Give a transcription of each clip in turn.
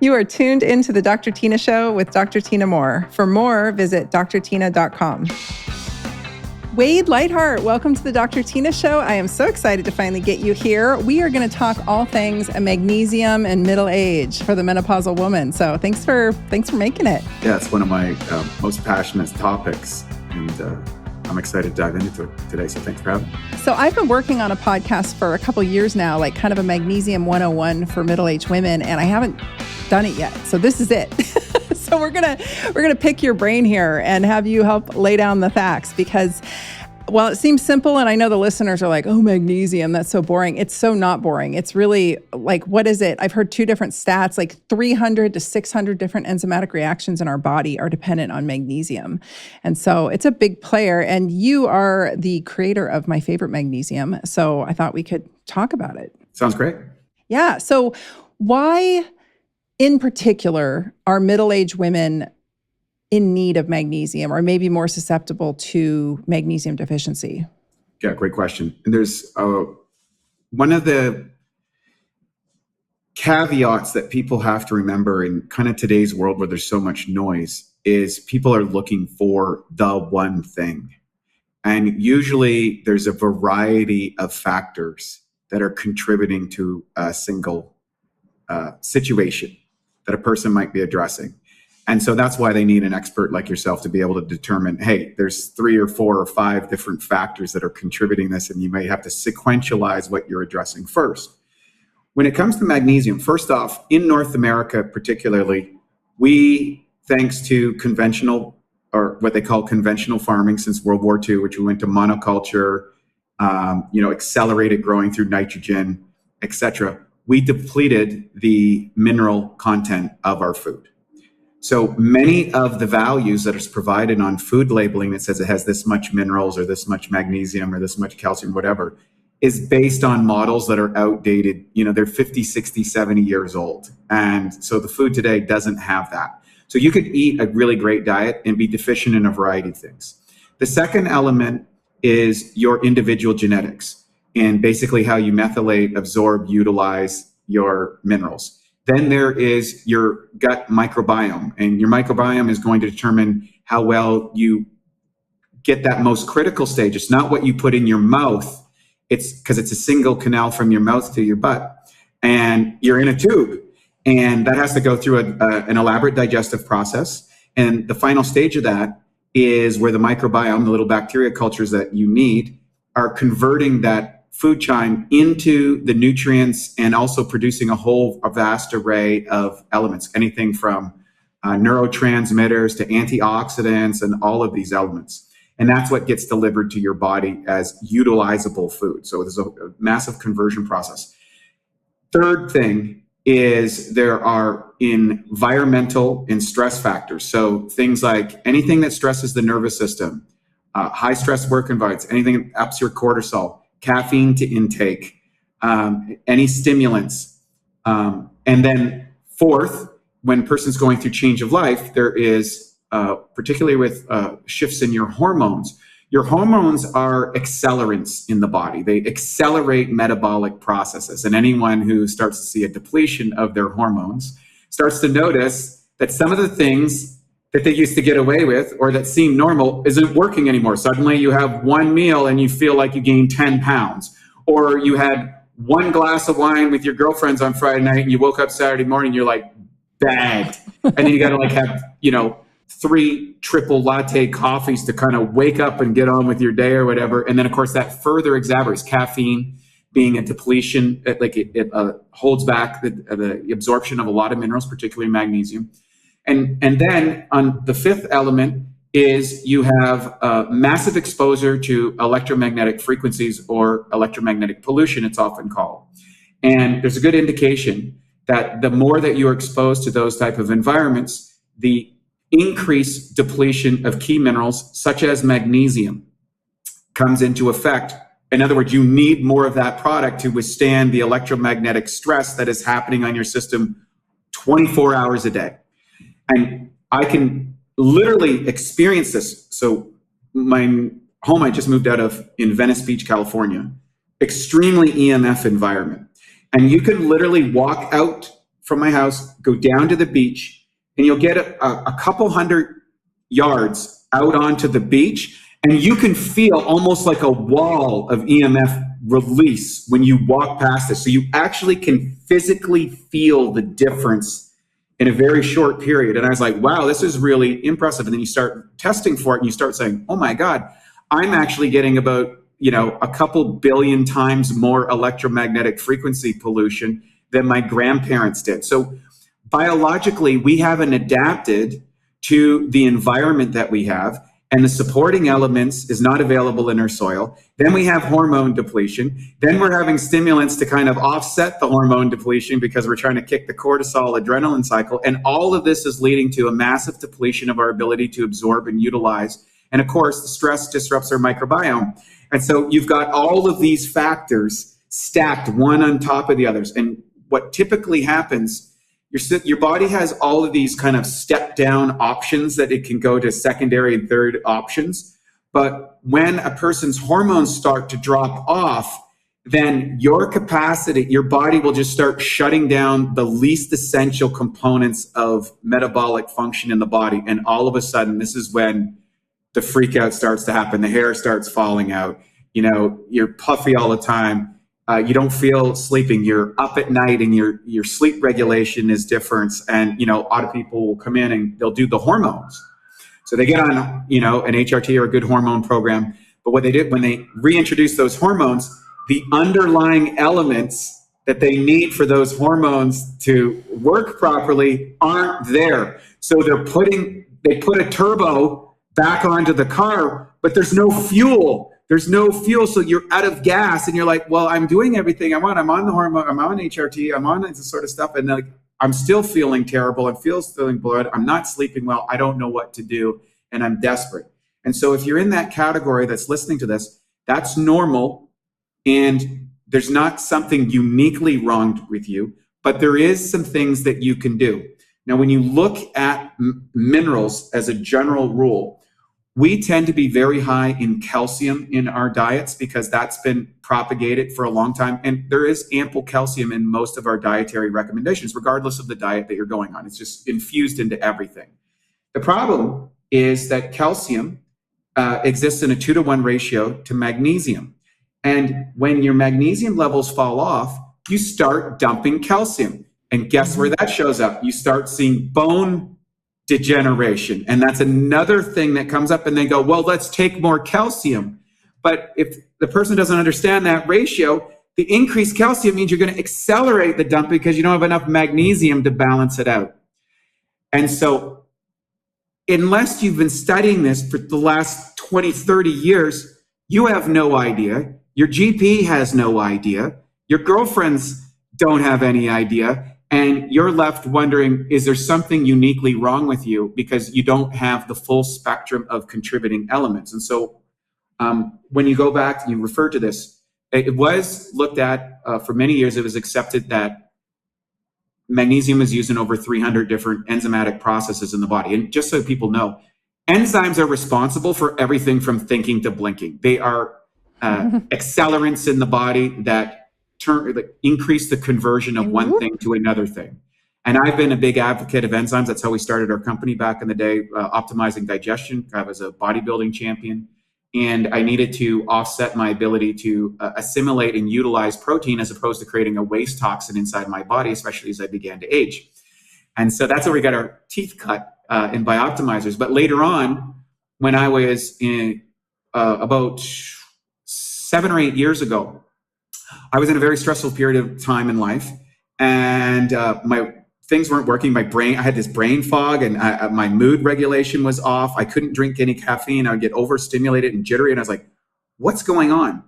You are tuned into the Dr. Tina Show with Dr. Tina Moore. For more, visit drtyna.com. Wade Lightheart, welcome to the Dr. Tina Show. I am so excited to finally get you here. We are going to talk all things magnesium and middle age for the menopausal woman. So thanks for making it. Yeah, it's one of my most passionate topics, and I'm excited to dive into it today. So thanks for having me. So I've been working on a podcast for a couple years now, like kind of a Magnesium 101 for middle-aged women, and I haven't done it yet. So this is it. So we're gonna pick your brain here and have you help lay down the facts, because while it seems simple, and I know the listeners are like, oh, magnesium, that's so boring. It's so not boring. It's really like, what is it? I've heard two different stats, like 300 to 600 different enzymatic reactions in our body are dependent on magnesium. And so it's a big player. And you are the creator of my favorite magnesium. So I thought we could talk about it. Sounds great. Yeah. So why in particular are middle-aged women in need of magnesium, or maybe more susceptible to magnesium deficiency? Yeah, great question. And there's one of the caveats that people have to remember in kind of today's world where there's so much noise is people are looking for the one thing. And usually there's a variety of factors that are contributing to a single situation that a person might be addressing. And so that's why they need an expert like yourself to be able to determine, hey, there's 3 or 4 or 5 different factors that are contributing this, and you may have to sequentialize what you're addressing first. When it comes to magnesium, first off, in North America particularly, we, thanks to conventional, or what they call conventional farming since World War II, which we went to monoculture, accelerated growing through nitrogen, etc., we depleted the mineral content of our food. So many of the values that is provided on food labeling that says it has this much minerals or this much magnesium or this much calcium, whatever, is based on models that are outdated. They're 50, 60, 70 years old. And so the food today doesn't have that. So you could eat a really great diet and be deficient in a variety of things. The second element is your individual genetics and basically how you methylate, absorb, utilize your minerals. Then there is your gut microbiome, and your microbiome is going to determine how well you get that most critical stage. It's not what you put in your mouth. It's because it's a single canal from your mouth to your butt, and you're in a tube, and that has to go through an elaborate digestive process. And the final stage of that is where the microbiome, the little bacteria cultures that you need, are converting that food chain into the nutrients and also producing a vast array of elements, anything from neurotransmitters to antioxidants and all of these elements. And that's what gets delivered to your body as utilizable food. So there's a massive conversion process. Third thing is there are environmental and stress factors. So things like anything that stresses the nervous system, high stress work environments, anything that ups your cortisol, caffeine to intake, any stimulants. And then fourth, when a person's going through change of life, there is, particularly with shifts in your hormones are accelerants in the body. They accelerate metabolic processes. And anyone who starts to see a depletion of their hormones starts to notice that some of the things that they used to get away with or that seem normal isn't working anymore. Suddenly you have one meal and you feel like you gained 10 pounds. Or you had one glass of wine with your girlfriends on Friday night and you woke up Saturday morning, you're like, bagged. And then you got to have, 3 triple latte coffees to kind of wake up and get on with your day or whatever. And then of course that further exacerbates caffeine being a depletion. It holds back the absorption of a lot of minerals, particularly magnesium. And then on the fifth element is you have massive exposure to electromagnetic frequencies, or electromagnetic pollution, it's often called. And there's a good indication that the more that you're exposed to those type of environments, the increased depletion of key minerals, such as magnesium, comes into effect. In other words, you need more of that product to withstand the electromagnetic stress that is happening on your system 24 hours a day. And I can literally experience this. So my home I just moved out of in Venice Beach, California, extremely EMF environment. And you could literally walk out from my house, go down to the beach, and you'll get a couple hundred yards out onto the beach, and you can feel almost like a wall of EMF release when you walk past it. So you actually can physically feel the difference in a very short period. And I was like, wow, this is really impressive. And then you start testing for it and you start saying, oh my God, I'm actually getting about, a couple billion times more electromagnetic frequency pollution than my grandparents did. So biologically, we haven't adapted to the environment that we have, and the supporting elements is not available in our soil. Then we have hormone depletion. Then we're having stimulants to kind of offset the hormone depletion because we're trying to kick the cortisol adrenaline cycle. And all of this is leading to a massive depletion of our ability to absorb and utilize. And of course, the stress disrupts our microbiome. And so you've got all of these factors stacked one on top of the others. And what typically happens, your body has all of these kind of step down options that it can go to secondary and third options. But when a person's hormones start to drop off, then your capacity, your body will just start shutting down the least essential components of metabolic function in the body. And all of a sudden, this is when the freak out starts to happen. The hair starts falling out. You're puffy all the time. You don't feel sleeping. You're up at night, and your sleep regulation is different. And a lot of people will come in and they'll do the hormones. So they get on an HRT or a good hormone program. But what they did when they reintroduce those hormones, the underlying elements that they need for those hormones to work properly aren't there. So they put a turbo back onto the car, but there's no fuel. There's no fuel, so you're out of gas, and you're like, well, I'm doing everything I want. I'm on the hormone, I'm on HRT, I'm on this sort of stuff, and then I'm still feeling terrible. I'm feeling blood. I'm not sleeping well. I don't know what to do, and I'm desperate. And so if you're in that category that's listening to this, that's normal, and there's not something uniquely wrong with you, but there is some things that you can do. Now, when you look at minerals as a general rule, we tend to be very high in calcium in our diets because that's been propagated for a long time. And there is ample calcium in most of our dietary recommendations, regardless of the diet that you're going on. It's just infused into everything. The problem is that calcium exists in a 2-to-1 ratio to magnesium. And when your magnesium levels fall off, you start dumping calcium. And guess where that shows up? You start seeing bone degeneration. And that's another thing that comes up, and they go, well, let's take more calcium. But if the person doesn't understand that ratio, the increased calcium means you're going to accelerate the dumping because you don't have enough magnesium to balance it out. And so unless you've been studying this for the last 20, 30 years, you have no idea. Your GP has no idea. Your girlfriends don't have any idea. And you're left wondering, is there something uniquely wrong with you because you don't have the full spectrum of contributing elements? And so when you go back and you refer to this, it was looked at for many years. It was accepted that magnesium is used in over 300 different enzymatic processes in the body. And just so people know, enzymes are responsible for everything from thinking to blinking. They are accelerants in the body that increase the conversion of one thing to another thing. And I've been a big advocate of enzymes. That's how we started our company back in the day, optimizing digestion. I was a bodybuilding champion, and I needed to offset my ability to assimilate and utilize protein as opposed to creating a waste toxin inside my body, especially as I began to age. And so that's how we got our teeth cut in BIOptimizers. But later on, when I was in about 7 or 8 years ago, I was in a very stressful period of time in life, and my things weren't working. My brain, I had this brain fog, and my mood regulation was off. I couldn't drink any caffeine. I would get overstimulated and jittery, and I was like, what's going on?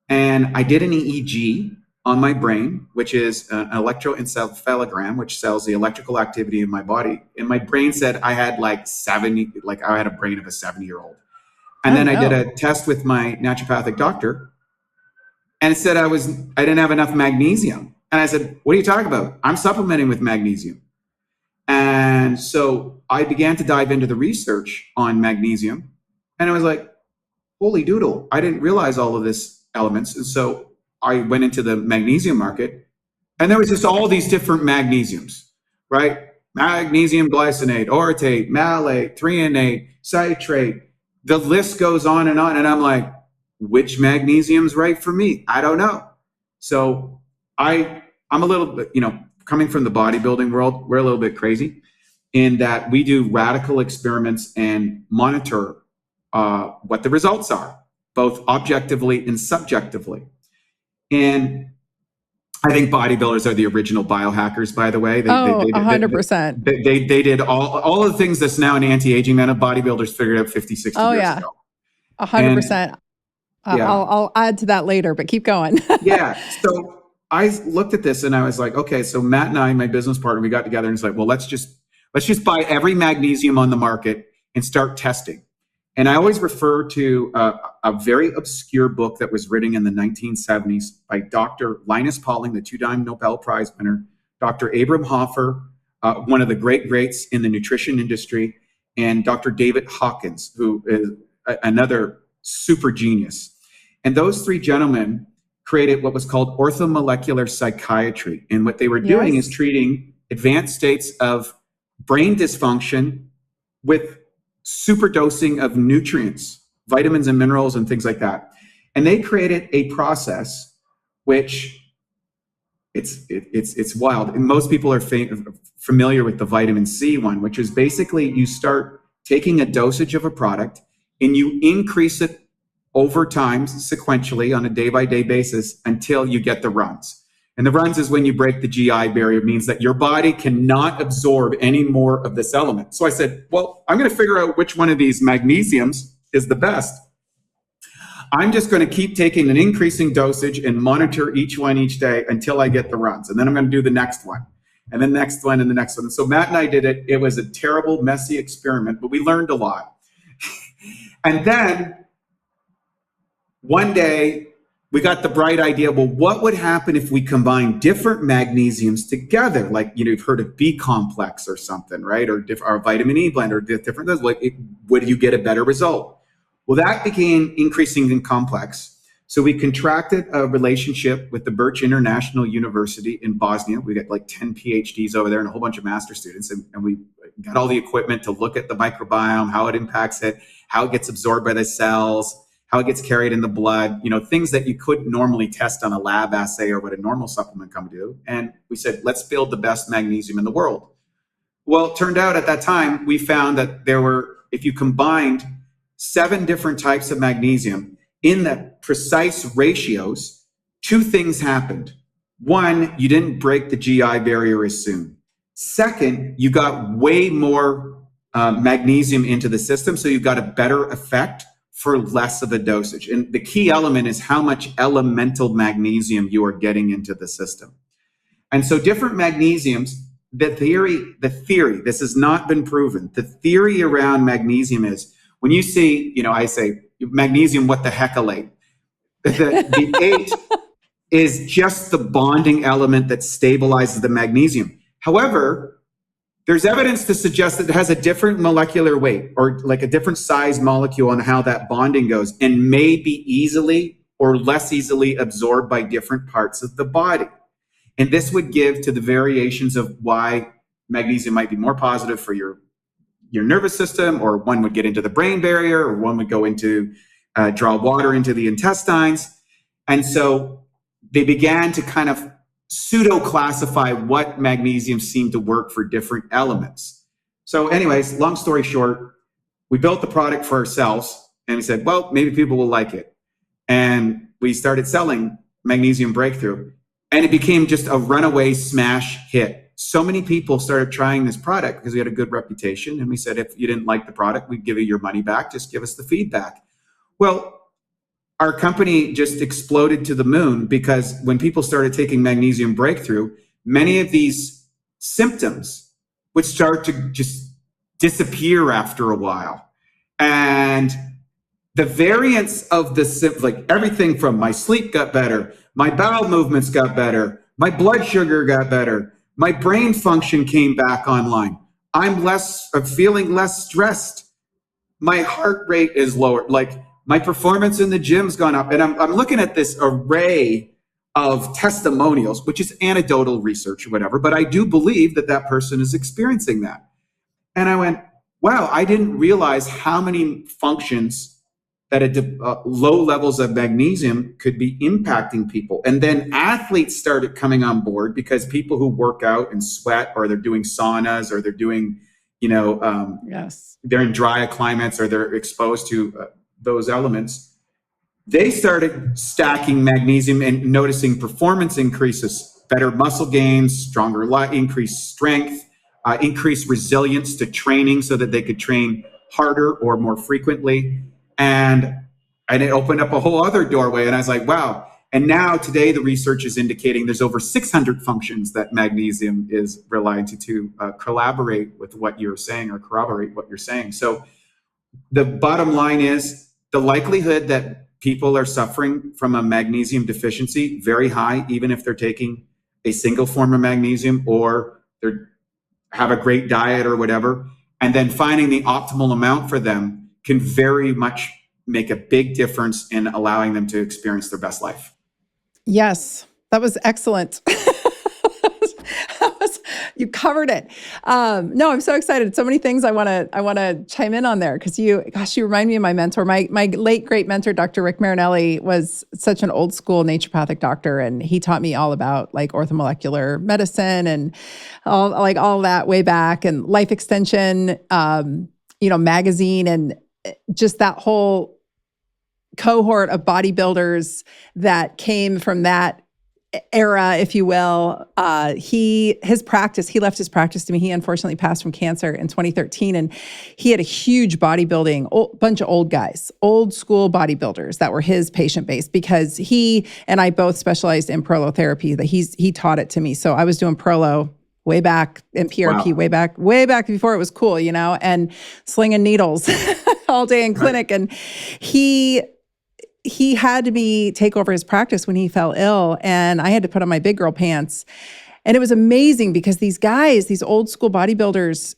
And I did an EEG on my brain, which is an electroencephalogram, which tells the electrical activity in my body. And my brain said I had I had a brain of a 70-year-old. And then I did a test with my naturopathic doctor, and it said I didn't have enough magnesium. And I said, what are you talking about? I'm supplementing with magnesium. And so I began to dive into the research on magnesium. And I was like, holy doodle, I didn't realize all of this elements. And so I went into the magnesium market, and there was just all these different magnesiums. right? Magnesium glycinate, orotate, malate, threonate, citrate. The list goes on. And I'm like, which magnesium's right for me? I don't know. So I'm a little bit, coming from the bodybuilding world, we're a little bit crazy in that we do radical experiments and monitor what the results are, both objectively and subjectively. And I think bodybuilders are the original biohackers, by the way. 100%. They did all of the things that's now in anti-aging men. Bodybuilders figured out 50, 60 years ago. 100%. I'll add to that later, but keep going. Yeah. So I looked at this and I was like, okay, so Matt and I, my business partner, we got together and it's like, well, let's just buy every magnesium on the market and start testing. And I always refer to a very obscure book that was written in the 1970s by Dr. Linus Pauling, the 2-time Nobel Prize winner, Dr. Abram Hoffer, one of the greats in the nutrition industry, and Dr. David Hawkins, who is another super genius. And those three gentlemen created what was called orthomolecular psychiatry. And what they were doing is treating advanced states of brain dysfunction with superdosing of nutrients, vitamins and minerals and things like that. And they created a process which it's wild. And most people are familiar with the vitamin C one, which is basically you start taking a dosage of a product and you increase it over time sequentially on a day-by-day basis until you get the runs. And the runs is when you break the GI barrier, means that your body cannot absorb any more of this element. So I said, well, I'm going to figure out which one of these magnesiums is the best. I'm just going to keep taking an increasing dosage and monitor each one each day until I get the runs. And then I'm going to do the next one and the next one and the next one. And so Matt and I did it. It was a terrible, messy experiment, but we learned a lot. And then one day, we got the bright idea, well, what would happen if we combine different magnesiums together? Like, you've heard of B complex or something, right? Or vitamin E blend or different things. Would you get a better result? Well, that became increasing in complex. So we contracted a relationship with the Birch International University in Bosnia. We got like 10 PhDs over there and a whole bunch of master students. And we got all the equipment to look at the microbiome, how it impacts it, how it gets absorbed by the cells, how it gets carried in the blood, things that you couldn't normally test on a lab assay or what a normal supplement company do. And we said, let's build the best magnesium in the world. Well, it turned out at that time, we found that if you combined 7 different types of magnesium in the precise ratios, 2 things happened. 1, you didn't break the GI barrier as soon. Second, you got way more magnesium into the system, so you got a better effect for less of a dosage. And the key element is how much elemental magnesium you are getting into the system. And so different magnesiums, the theory, this has not been proven. The theory around magnesium is when you see, I say magnesium, what the heckalate? The 8 is just the bonding element that stabilizes the magnesium. However, there's evidence to suggest that it has a different molecular weight or like a different size molecule on how that bonding goes and may be easily or less easily absorbed by different parts of the body. And this would give to the variations of why magnesium might be more positive for your nervous system, or one would get into the brain barrier, or one would go into draw water into the intestines. And so they began to kind of pseudo-classify what magnesium seemed to work for different elements. So anyways, long story short, we built the product for ourselves and we said, well, maybe people will like it. And we started selling Magnesium Breakthrough and it became just a runaway smash hit. So many people started trying this product because we had a good reputation. And we said, if you didn't like the product, we'd give you your money back. Just give us the feedback. Well, our company just exploded to the moon because when people started taking Magnesium Breakthrough, many of these symptoms would start to just disappear after a while. And the variance of the, like everything from my sleep got better, my bowel movements got better, my blood sugar got better, my brain function came back online. I'm feeling less stressed. My heart rate is lower. Like, my performance in the gym's gone up. And I'm looking at this array of testimonials, which is anecdotal research or whatever, but I do believe that that person is experiencing that. And I went, wow, I didn't realize how many functions that low levels of magnesium could be impacting people. And then athletes started coming on board because people who work out and sweat, or they're doing saunas, or they're doing, yes, they're in dry climates, or they're exposed to those elements. They started stacking magnesium and noticing performance increases, better muscle gains, stronger increased strength, increased resilience to training so that they could train harder or more frequently. And it opened up a whole other doorway. And I was like, wow. And now today, the research is indicating there's over 600 functions that magnesium is relied to collaborate with what you're saying, or corroborate what you're saying. So the bottom line is the likelihood that people are suffering from a magnesium deficiency, very high, even if they're taking a single form of magnesium, or they have a great diet or whatever. And then finding the optimal amount for them can very much make a big difference in allowing them to experience their best life. Yes, that was excellent. You covered it. No, I'm so excited. So many things I want to chime in on there, because you remind me of my mentor. My late great mentor, Dr. Rick Marinelli, was such an old school naturopathic doctor, and he taught me all about like orthomolecular medicine and all that way back, and life extension, magazine, and just that whole cohort of bodybuilders that came from that era, if you will. He left his practice to me. He unfortunately passed from cancer in 2013. And he had a huge bodybuilding, bunch of old guys, old school bodybuilders that were his patient base, because he and I both specialized in prolotherapy. That he taught it to me. So I was doing prolo way back in PRP, wow. way back before it was cool, and slinging needles all day in clinic. And he had me take over his practice when he fell ill, and I had to put on my big girl pants. And it was amazing because these guys, these old school bodybuilders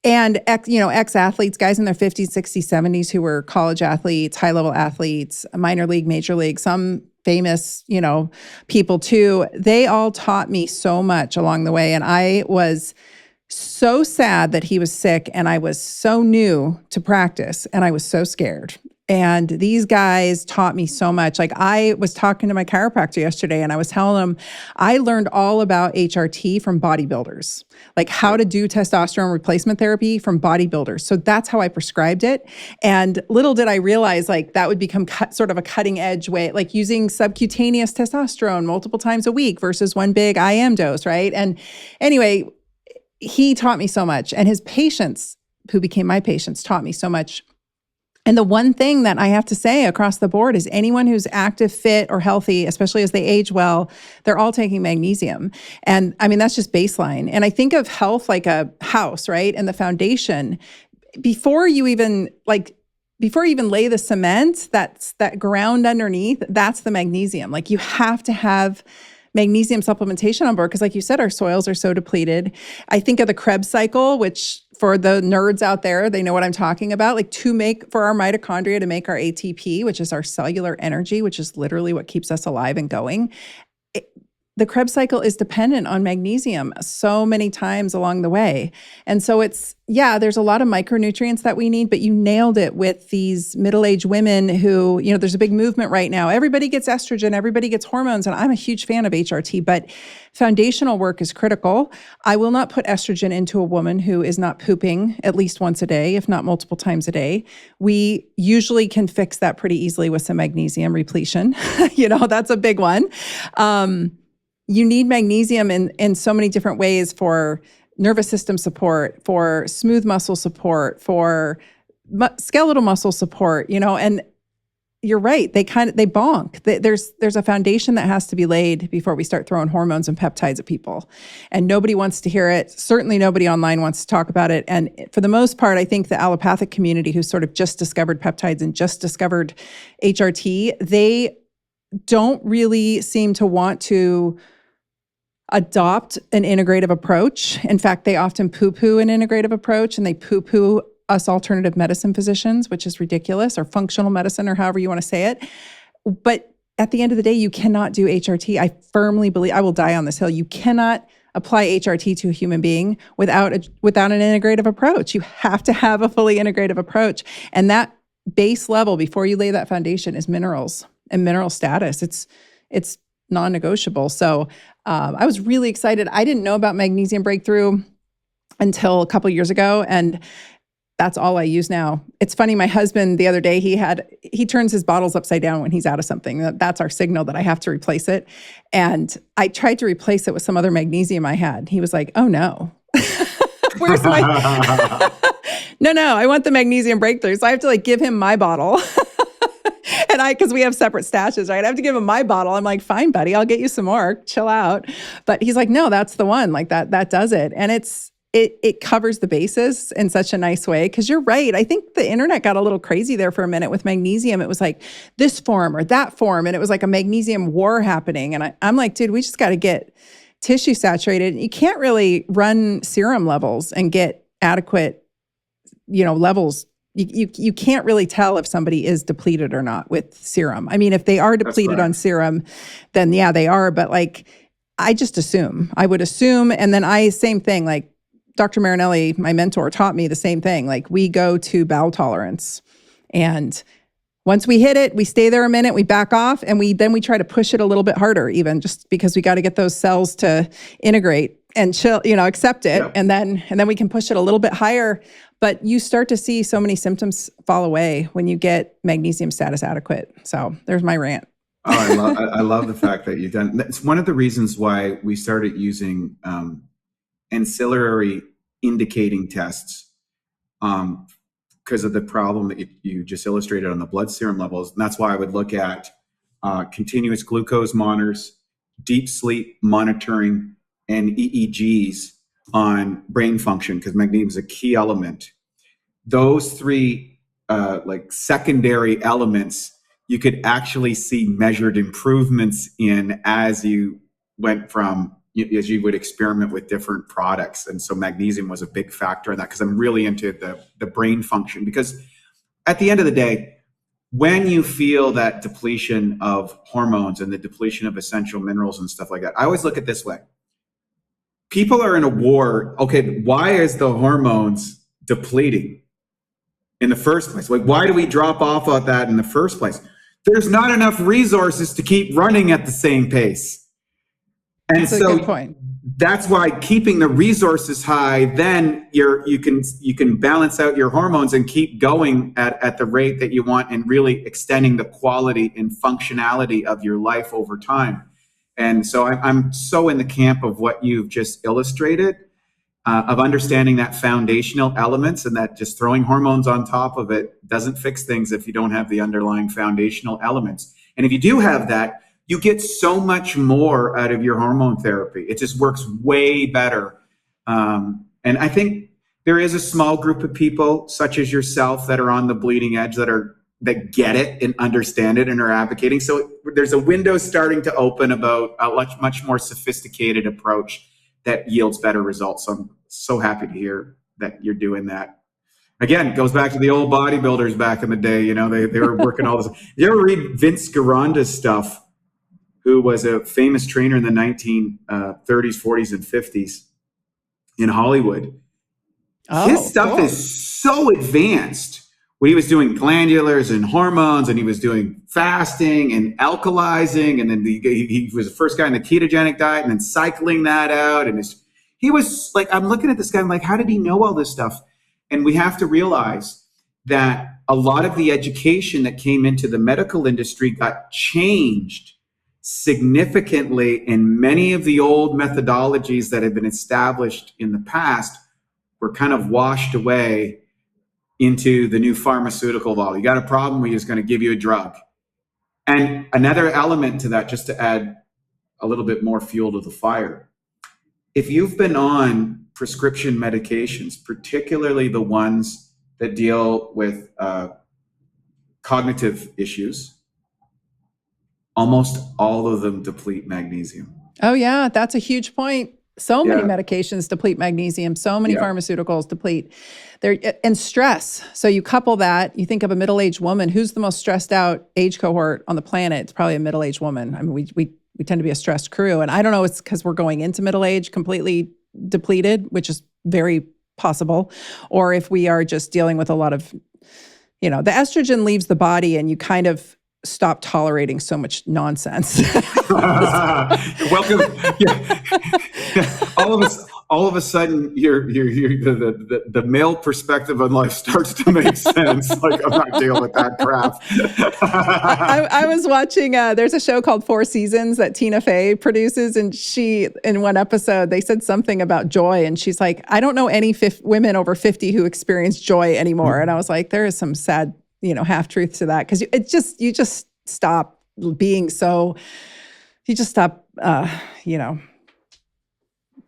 and ex-athletes, guys in their 50s, 60s, 70s who were college athletes, high-level athletes, minor league, major league, some famous, people too, they all taught me so much along the way. And I was so sad that he was sick, and I was so new to practice, and I was so scared. And these guys taught me so much. Like, I was talking to my chiropractor yesterday, and I was telling him I learned all about HRT from bodybuilders, like how to do testosterone replacement therapy from bodybuilders. So that's how I prescribed it. And little did I realize, like, that would become sort of a cutting edge way, like using subcutaneous testosterone multiple times a week versus one big IM dose, right? And anyway, he taught me so much, and his patients, who became my patients, taught me so much. And the one thing that I have to say across the board is anyone who's active, fit, or healthy, especially as they age well, they're all taking magnesium. And I mean, that's just baseline. And I think of health like a house, right? And the foundation, before you even lay the cement, that's that ground underneath, that's the magnesium. Like, you have to have magnesium supplementation on board, because like you said, our soils are so depleted. I think of the Krebs cycle, which for the nerds out there, they know what I'm talking about. Like, for our mitochondria to make our ATP, which is our cellular energy, which is literally what keeps us alive and going. The Krebs cycle is dependent on magnesium so many times along the way. And so there's a lot of micronutrients that we need, but you nailed it with these middle-aged women who, there's a big movement right now. Everybody gets estrogen, everybody gets hormones, and I'm a huge fan of HRT, but foundational work is critical. I will not put estrogen into a woman who is not pooping at least once a day, if not multiple times a day. We usually can fix that pretty easily with some magnesium repletion. That's a big one. You need magnesium in so many different ways for nervous system support, for smooth muscle support, for skeletal muscle support, and you're right. They bonk. There's a foundation that has to be laid before we start throwing hormones and peptides at people. And nobody wants to hear it. Certainly nobody online wants to talk about it. And for the most part, I think the allopathic community, who sort of just discovered peptides and just discovered HRT, they don't really seem to want to adopt an integrative approach. In fact, they often poo-poo an integrative approach, and they poo-poo us alternative medicine physicians, which is ridiculous, or functional medicine, or however you want to say it. But at the end of the day, you cannot do HRT. I firmly believe, I will die on this hill. You cannot apply HRT to a human being without an integrative approach. You have to have a fully integrative approach. And that base level before you lay that foundation is minerals and mineral status. It's non-negotiable. So I was really excited. I didn't know about Magnesium Breakthrough until a couple years ago. And that's all I use now. It's funny, my husband the other day, he turns his bottles upside down when he's out of something. That's our signal that I have to replace it. And I tried to replace it with some other magnesium I had. He was like, oh no. Where's my No, I want the Magnesium Breakthrough. So I have to give him my bottle. And because we have separate stashes, right? I have to give him my bottle. I'm like, fine, buddy, I'll get you some more. Chill out. But he's like, no, that's the one. That does it. And it covers the bases in such a nice way. Because you're right. I think the internet got a little crazy there for a minute with magnesium. It was like this form or that form. And it was like a magnesium war happening. And I'm like, dude, we just got to get tissue saturated. You can't really run serum levels and get adequate, levels. You can't really tell if somebody is depleted or not with serum. I mean, if they are depleted on serum, then yeah, they are. But I would assume. And then same thing, Dr. Marinelli, my mentor, taught me the same thing. We go to bowel tolerance. And once we hit it, we stay there a minute, we back off, and then we try to push it a little bit harder, even just because we got to get those cells to integrate and chill, accept it. Yeah. And then we can push it a little bit higher. But you start to see so many symptoms fall away when you get magnesium status adequate. So there's my rant. Oh, I love the fact that you've done. It's one of the reasons why we started using ancillary indicating tests because of the problem that you just illustrated on the blood serum levels. And that's why I would look at continuous glucose monitors, deep sleep monitoring, and EEGs on brain function, because magnesium is a key element. Those three secondary elements, you could actually see measured improvements in as you went from, as you would experiment with different products. And so magnesium was a big factor in that, because I'm really into the brain function. Because at the end of the day, when you feel that depletion of hormones and the depletion of essential minerals and stuff like that, I always look at it this way. People are in a war. Okay, why is the hormones depleting in the first place? Why do we drop off of that in the first place? There's not enough resources to keep running at the same pace. And that's a good point. That's why keeping the resources high, then you can balance out your hormones and keep going at the rate that you want, and really extending the quality and functionality of your life over time. And so I'm so in the camp of what you've just illustrated, of understanding that foundational elements, and that just throwing hormones on top of it doesn't fix things if you don't have the underlying foundational elements. And if you do have that, you get so much more out of your hormone therapy. It just works way better. And I think there is a small group of people such as yourself that are on the bleeding edge, that get it and understand it and are advocating. So there's a window starting to open about a much more sophisticated approach that yields better results. So I'm so happy to hear that you're doing that. Again, it goes back to the old bodybuilders back in the day. They were working all this. You ever read Vince Gironda's stuff, who was a famous trainer in the 1930s, 40s, and 50s in Hollywood? His stuff is so advanced. When he was doing glandulars and hormones, and he was doing fasting and alkalizing, and then he was the first guy in the ketogenic diet, and then cycling that out. And he was like, I'm looking at this guy, I'm like, how did he know all this stuff? And we have to realize that a lot of the education that came into the medical industry got changed significantly, and many of the old methodologies that had been established in the past were kind of washed away into the new pharmaceutical model. You got a problem, we're just going to give you a drug. And another element to that, just to add a little bit more fuel to the fire, if you've been on prescription medications, particularly the ones that deal with cognitive issues, almost all of them deplete magnesium. Oh yeah, that's a huge point. So many Yeah. medications deplete magnesium. So many Yeah. pharmaceuticals deplete and stress. So you couple that, you think of a middle-aged woman. Who's the most stressed out age cohort on the planet? It's probably a middle-aged woman. I mean, we tend to be a stressed crew. And I don't know, it's because we're going into middle age completely depleted, which is very possible. Or if we are just dealing with a lot of, the estrogen leaves the body and you kind of stop tolerating so much nonsense. Welcome. Yeah. All of a sudden, the male perspective on life starts to make sense. Like, I'm not dealing with that crap. I was watching, there's a show called Four Seasons that Tina Fey produces. And in one episode, they said something about joy. And she's like, I don't know any women over 50 who experience joy anymore. Mm-hmm. And I was like, there is some sad, half truth to that. Because you just stop being so, you just stop,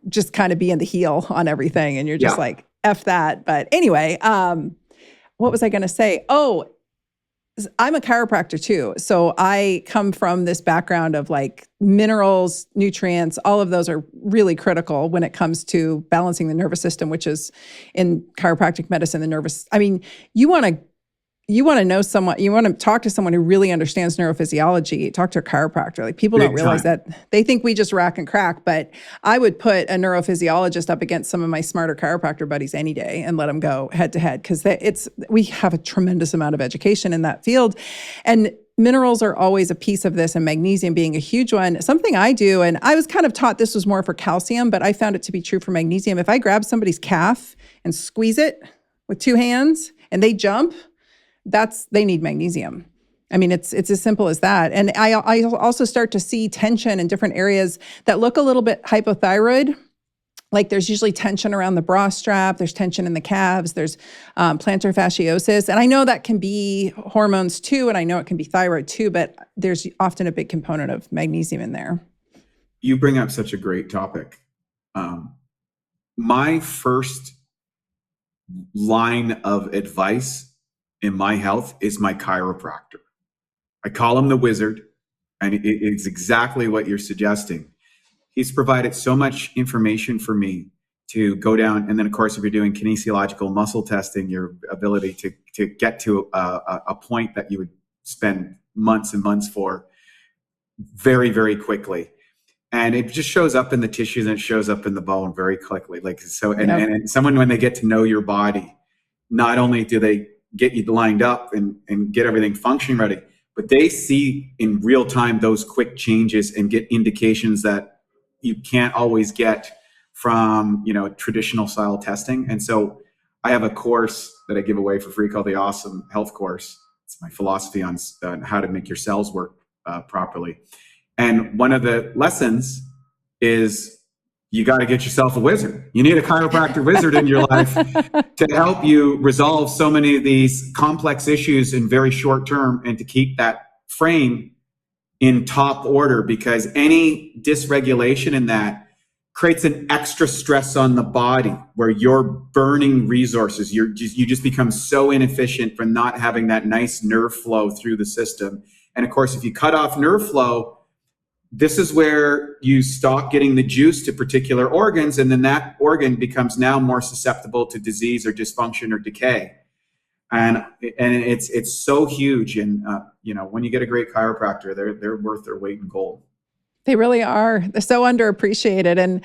just kind of being the heel on everything. And you're just like, F that. But anyway, what was I going to say? Oh, I'm a chiropractor too. So I come from this background of like minerals, nutrients, all of those are really critical when it comes to balancing the nervous system, which is in chiropractic medicine, you want to know someone, you want to talk to someone who really understands neurophysiology, talk to a chiropractor. Like people don't realize that. They think we just rack and crack, but I would put a neurophysiologist up against some of my smarter chiropractor buddies any day and let them go head to head because we have a tremendous amount of education in that field. And minerals are always a piece of this, and magnesium being a huge one. Something I do, and I was kind of taught this was more for calcium, but I found it to be true for magnesium. If I grab somebody's calf and squeeze it with two hands and they jump, they need magnesium. I mean, it's as simple as that. And I also start to see tension in different areas that look a little bit hypothyroid. Like there's usually tension around the bra strap. There's tension in the calves. There's plantar fasciosis. And I know that can be hormones too. And I know it can be thyroid too, but there's often a big component of magnesium in there. You bring up such a great topic. My first line of advice in my health is my chiropractor. I call him the wizard, and it's exactly what you're suggesting. He's provided so much information for me to go down. And then, of course, if you're doing kinesiological muscle testing, your ability to get to a point that you would spend months and months for very, very quickly. And it just shows up in the tissues and it shows up in the bone very quickly. And someone, when they get to know your body, not only do they get you lined up and get everything functioning ready, but they see in real time those quick changes and get indications that you can't always get from traditional style testing. And so I have a course that I give away for free called the Awesome Health Course. It's my philosophy on how to make your cells work properly. And one of the lessons is you got to get yourself a wizard. You need a chiropractor wizard in your life to help you resolve so many of these complex issues in very short term and to keep that frame in top order, because any dysregulation in that creates an extra stress on the body where you're burning resources. You just become so inefficient from not having that nice nerve flow through the system. And of course, if you cut off nerve flow, this is where you stop getting the juice to particular organs, and then that organ becomes now more susceptible to disease or dysfunction or decay. And it's so huge. And when you get a great chiropractor, they're worth their weight in gold. They really are. They're so underappreciated and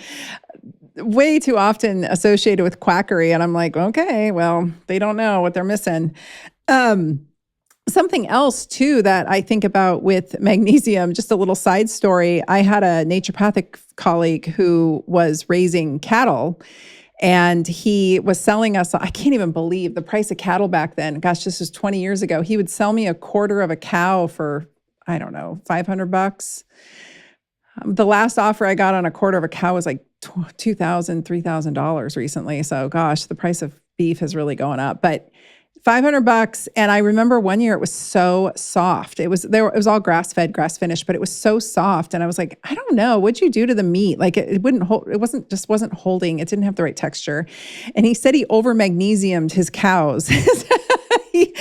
way too often associated with quackery. And I'm like, okay, well, they don't know what they're missing. Something else too that I think about with magnesium, just a little side story. I had a naturopathic colleague who was raising cattle, and he was selling us, I can't even believe the price of cattle back then. Gosh, this was 20 years ago. He would sell me a quarter of a cow for, I don't know, $500. The last offer I got on a quarter of a cow was like $2,000, $3,000 recently. So gosh, the price of beef has really gone up, but $500. And I remember one year it was so soft. It was all grass-fed, grass-finished, but it was so soft. And I was like, I don't know, what'd you do to the meat? Like it wouldn't hold, it wasn't holding, it didn't have the right texture. And he said he over magnesiumed his cows. He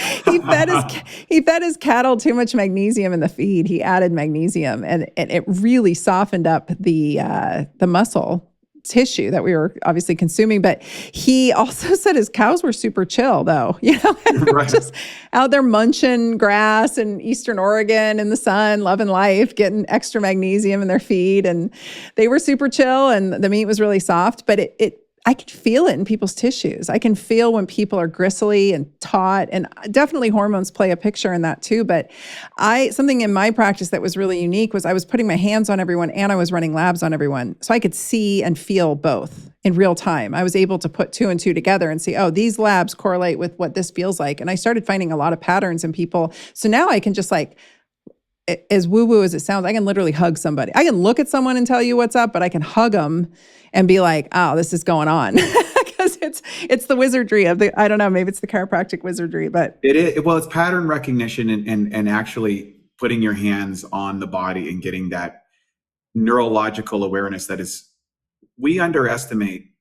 fed his cattle too much magnesium in the feed. He added magnesium and it really softened up the muscle tissue that we were obviously consuming. But he also said his cows were super chill, though. Right. Just out there munching grass in Eastern Oregon in the sun, loving life, getting extra magnesium in their feed, and they were super chill, and the meat was really soft. But I can feel it in people's tissues. I can feel when people are gristly and taut, and definitely hormones play a picture in that too. But something in my practice that was really unique was I was putting my hands on everyone and I was running labs on everyone. So I could see and feel both in real time. I was able to put 2 and 2 together and see, oh, these labs correlate with what this feels like. And I started finding a lot of patterns in people. So now I can just as woo-woo as it sounds, I can literally hug somebody. I can look at someone and tell you what's up, but I can hug them and be like, oh, this is going on. Because it's the wizardry of I don't know, maybe it's the chiropractic wizardry, but. It is. Well, it's pattern recognition and actually putting your hands on the body and getting that neurological awareness we underestimate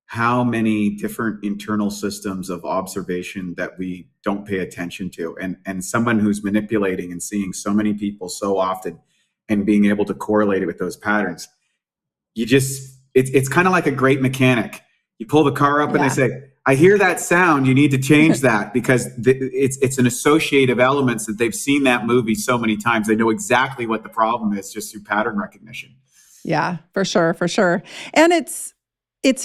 how many different internal systems of observation that we don't pay attention to. And someone who's manipulating and seeing so many people so often and being able to correlate it with those patterns, it's kind of like a great mechanic. You pull the car up and they say, I hear that sound, you need to change that, because it's an associative elements that they've seen that movie so many times. They know exactly what the problem is just through pattern recognition. Yeah, for sure. And it's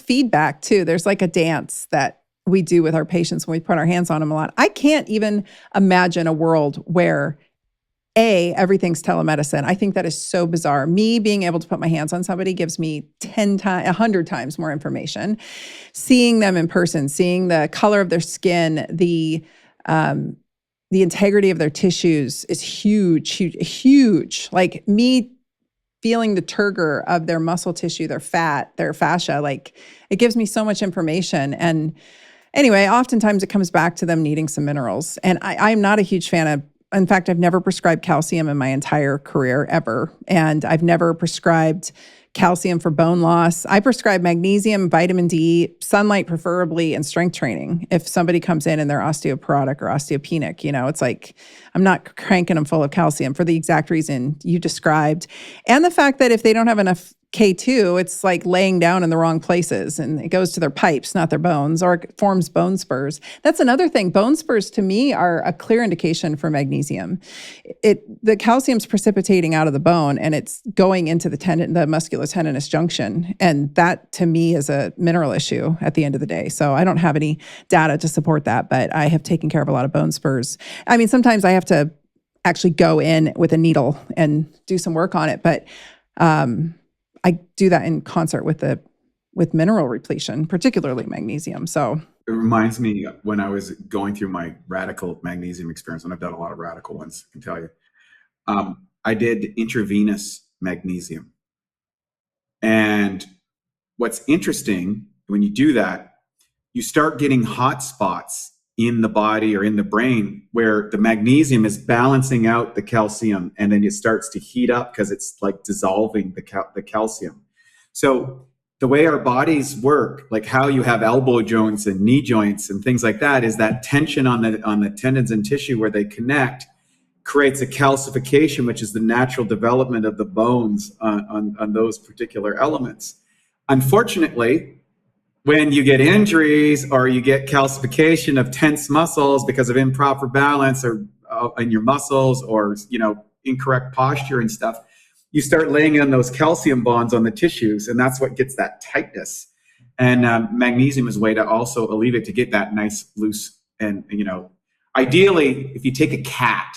feedback too. There's like a dance that we do with our patients when we put our hands on them a lot. I can't even imagine a world where everything's telemedicine. I think that is so bizarre. Me being able to put my hands on somebody gives me 100 times more information. Seeing them in person, seeing the color of their skin, the integrity of their tissues is huge. Like me feeling the turgor of their muscle tissue, their fat, their fascia, like it gives me so much information. And anyway, oftentimes it comes back to them needing some minerals. And I'm not a huge fan of, in fact, I've never prescribed calcium in my entire career ever. And I've never prescribed calcium for bone loss. I prescribe magnesium, vitamin D, sunlight preferably, and strength training. If somebody comes in and they're osteoporotic or osteopenic, it's like, I'm not cranking them full of calcium for the exact reason you described. And the fact that if they don't have enough K2, it's like laying down in the wrong places and it goes to their pipes, not their bones, or it forms bone spurs. That's another thing. Bone spurs to me are a clear indication for magnesium. The calcium's precipitating out of the bone and it's going into the musculotendinous junction. And that to me is a mineral issue at the end of the day. So I don't have any data to support that, but I have taken care of a lot of bone spurs. I mean, sometimes I have to actually go in with a needle and do some work on it, but I do that in concert with mineral repletion, particularly magnesium. So it reminds me when I was going through my radical magnesium experience, and I've done a lot of radical ones, I can tell you. I did intravenous magnesium. And what's interesting, when you do that, you start getting hot spots in the body or in the brain where the magnesium is balancing out the calcium, and then it starts to heat up because it's like dissolving the calcium. So the way our bodies work, like how you have elbow joints and knee joints and things like that, is that tension on the tendons and tissue where they connect creates a calcification, which is the natural development of the bones on those particular elements. Unfortunately, when you get injuries or you get calcification of tense muscles because of improper balance or in your muscles or incorrect posture and stuff, you start laying in those calcium bonds on the tissues, and that's what gets that tightness. And magnesium is a way to also alleviate, to get that nice loose. And ideally, if you take a cat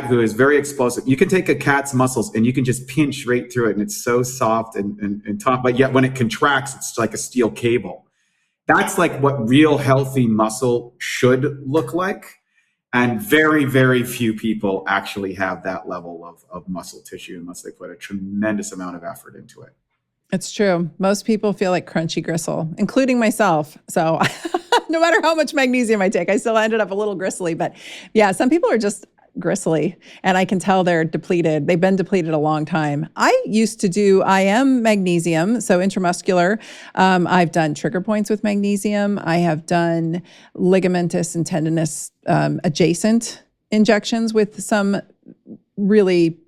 who is very explosive, you can take a cat's muscles and you can just pinch right through it, and it's so soft and taut, but yet when it contracts, it's like a steel cable. That's like what real healthy muscle should look like. And very, very few people actually have that level of muscle tissue unless they put a tremendous amount of effort into it. It's true. Most people feel like crunchy gristle, including myself. So no matter how much magnesium I take, I still ended up a little gristly. But yeah, some people are just gristly, and I can tell they're depleted. They've been depleted a long time. I used to do IM magnesium, so intramuscular. I've done trigger points with magnesium. I have done ligamentous and tendinous adjacent injections with some really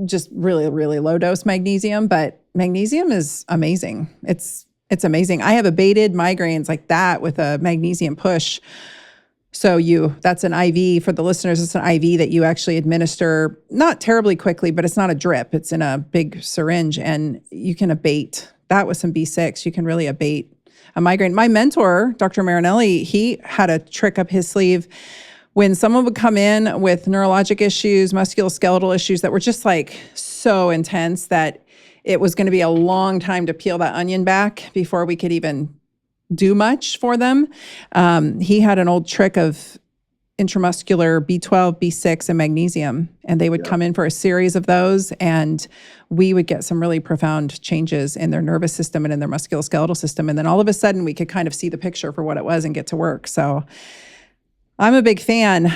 just really, really low dose magnesium, but magnesium is amazing. It's amazing. I have abated migraines like that with a magnesium push. So that's an IV for the listeners. It's an IV that you actually administer, not terribly quickly, but it's not a drip. It's in a big syringe, and you can abate that with some B6. You can really abate a migraine. My mentor, Dr. Marinelli, he had a trick up his sleeve. When someone would come in with neurologic issues, musculoskeletal issues that were just like so intense that it was going to be a long time to peel that onion back before we could even do much for them. He had an old trick of intramuscular B12, B6, and magnesium, and they would come in for a series of those, and we would get some really profound changes in their nervous system and in their musculoskeletal system. And then all of a sudden we could kind of see the picture for what it was and get to work. So I'm a big fan.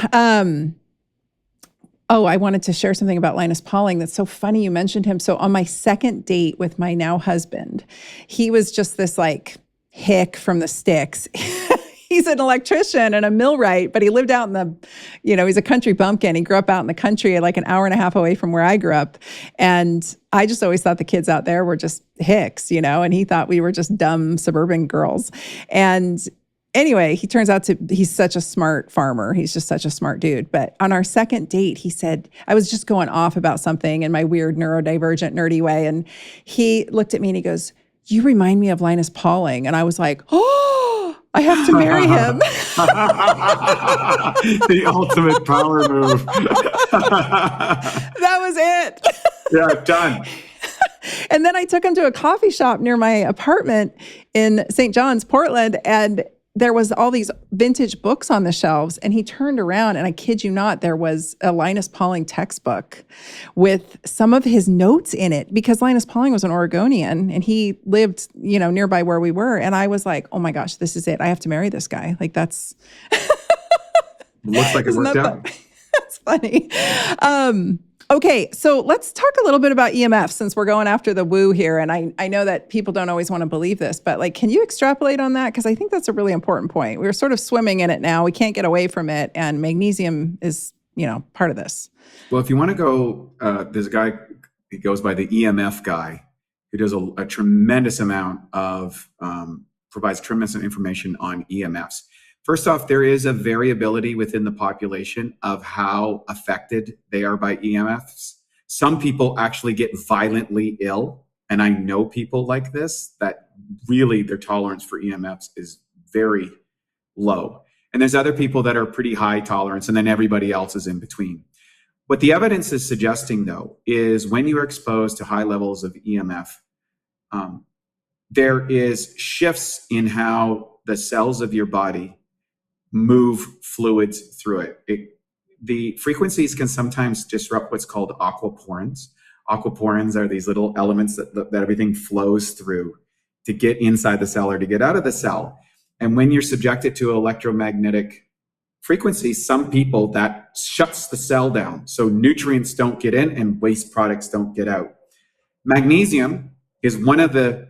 I wanted to share something about Linus Pauling. That's so funny you mentioned him. So on my second date with my now husband, he was just this like hick from the sticks. He's an electrician and a millwright, but he lived out in the, he's a country bumpkin. He grew up out in the country, like an hour and a half away from where I grew up. And I just always thought the kids out there were just hicks, and he thought we were just dumb suburban girls. And anyway, he turns out he's such a smart farmer. He's just such a smart dude. But on our second date, he said, I was just going off about something in my weird neurodivergent, nerdy way. And he looked at me and he goes, "You remind me of Linus Pauling." And I was like, "Oh, I have to marry him." The ultimate power move. That was it. Yeah, done. And then I took him to a coffee shop near my apartment in St. John's, Portland, and there was all these vintage books on the shelves, and he turned around, and I kid you not, there was a Linus Pauling textbook with some of his notes in it, because Linus Pauling was an Oregonian, and he lived, nearby where we were. And I was like, oh my gosh, this is it. I have to marry this guy. Like, that's... Looks like it worked out. That's funny. Okay, so let's talk a little bit about EMF, since we're going after the woo here. And I know that people don't always want to believe this, but can you extrapolate on that? Because I think that's a really important point. We're sort of swimming in it now. We can't get away from it. And magnesium is, part of this. Well, if you want to go, there's a guy, he goes by the EMF guy, who does a tremendous amount of, provides tremendous information on EMFs. First off, there is a variability within the population of how affected they are by EMFs. Some people actually get violently ill, and I know people like this, that really their tolerance for EMFs is very low. And there's other people that are pretty high tolerance, and then everybody else is in between. What the evidence is suggesting, though, is when you're exposed to high levels of EMF, there is shifts in how the cells of your body move fluids through it. The frequencies can sometimes disrupt what's called aquaporins. Aquaporins are these little elements that everything flows through to get inside the cell or to get out of the cell. And when you're subjected to electromagnetic frequencies, some people, that shuts the cell down. So nutrients don't get in and waste products don't get out. Magnesium is one of the,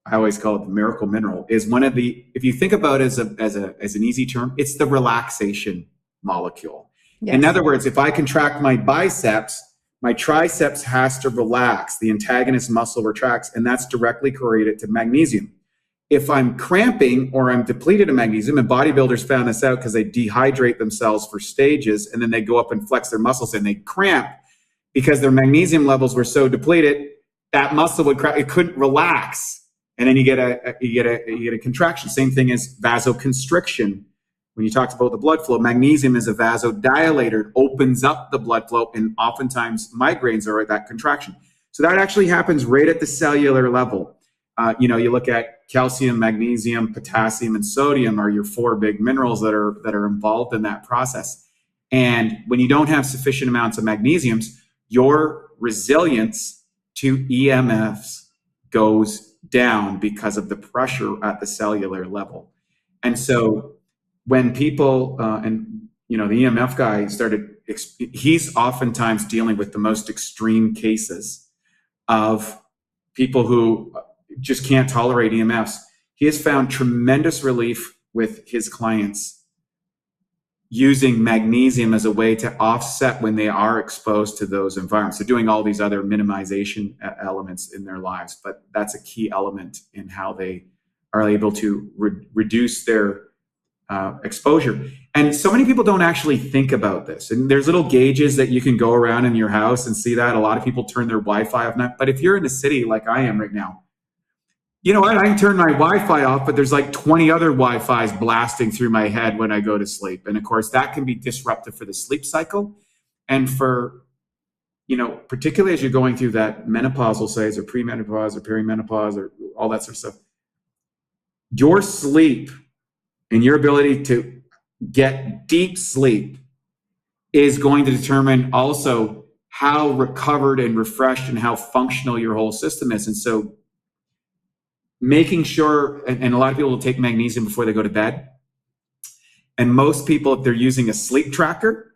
I always call it the miracle mineral, is one of the, if you think about it as an easy term, it's the relaxation molecule. Yes. In other words, if I contract my biceps, my triceps has to relax. The antagonist muscle retracts, and that's directly correlated to magnesium. If I'm cramping or I'm depleted of magnesium, and bodybuilders found this out because they dehydrate themselves for stages, and then they go up and flex their muscles and they cramp because their magnesium levels were so depleted, that muscle would cramp, it couldn't relax. And then you get a contraction. Same thing as vasoconstriction. When you talked about the blood flow, magnesium is a vasodilator. It opens up the blood flow, and oftentimes migraines are at that contraction. So that actually happens right at the cellular level. You look at calcium, magnesium, potassium, and sodium are your four big minerals that are involved in that process. And when you don't have sufficient amounts of magnesiums, your resilience to EMFs goes down because of the pressure at the cellular level. And so when people, the EMF guy he's oftentimes dealing with the most extreme cases of people who just can't tolerate EMFs. He has found tremendous relief with his clients using magnesium as a way to offset when they are exposed to those environments. So doing all these other minimization elements in their lives, but that's a key element in how they are able to reduce their exposure. And so many people don't actually think about this. And there's little gauges that you can go around in your house and see that. A lot of people turn their Wi-Fi off. But if you're in a city like I am right now, you know what? I can turn my Wi-Fi off, but there's like 20 other Wi-Fi's blasting through my head when I go to sleep. And of course, that can be disruptive for the sleep cycle. And for, particularly as you're going through that menopausal phase or premenopause or perimenopause or all that sort of stuff, your sleep and your ability to get deep sleep is going to determine also how recovered and refreshed and how functional your whole system is. And so making sure, and a lot of people will take magnesium before they go to bed. And most people, if they're using a sleep tracker,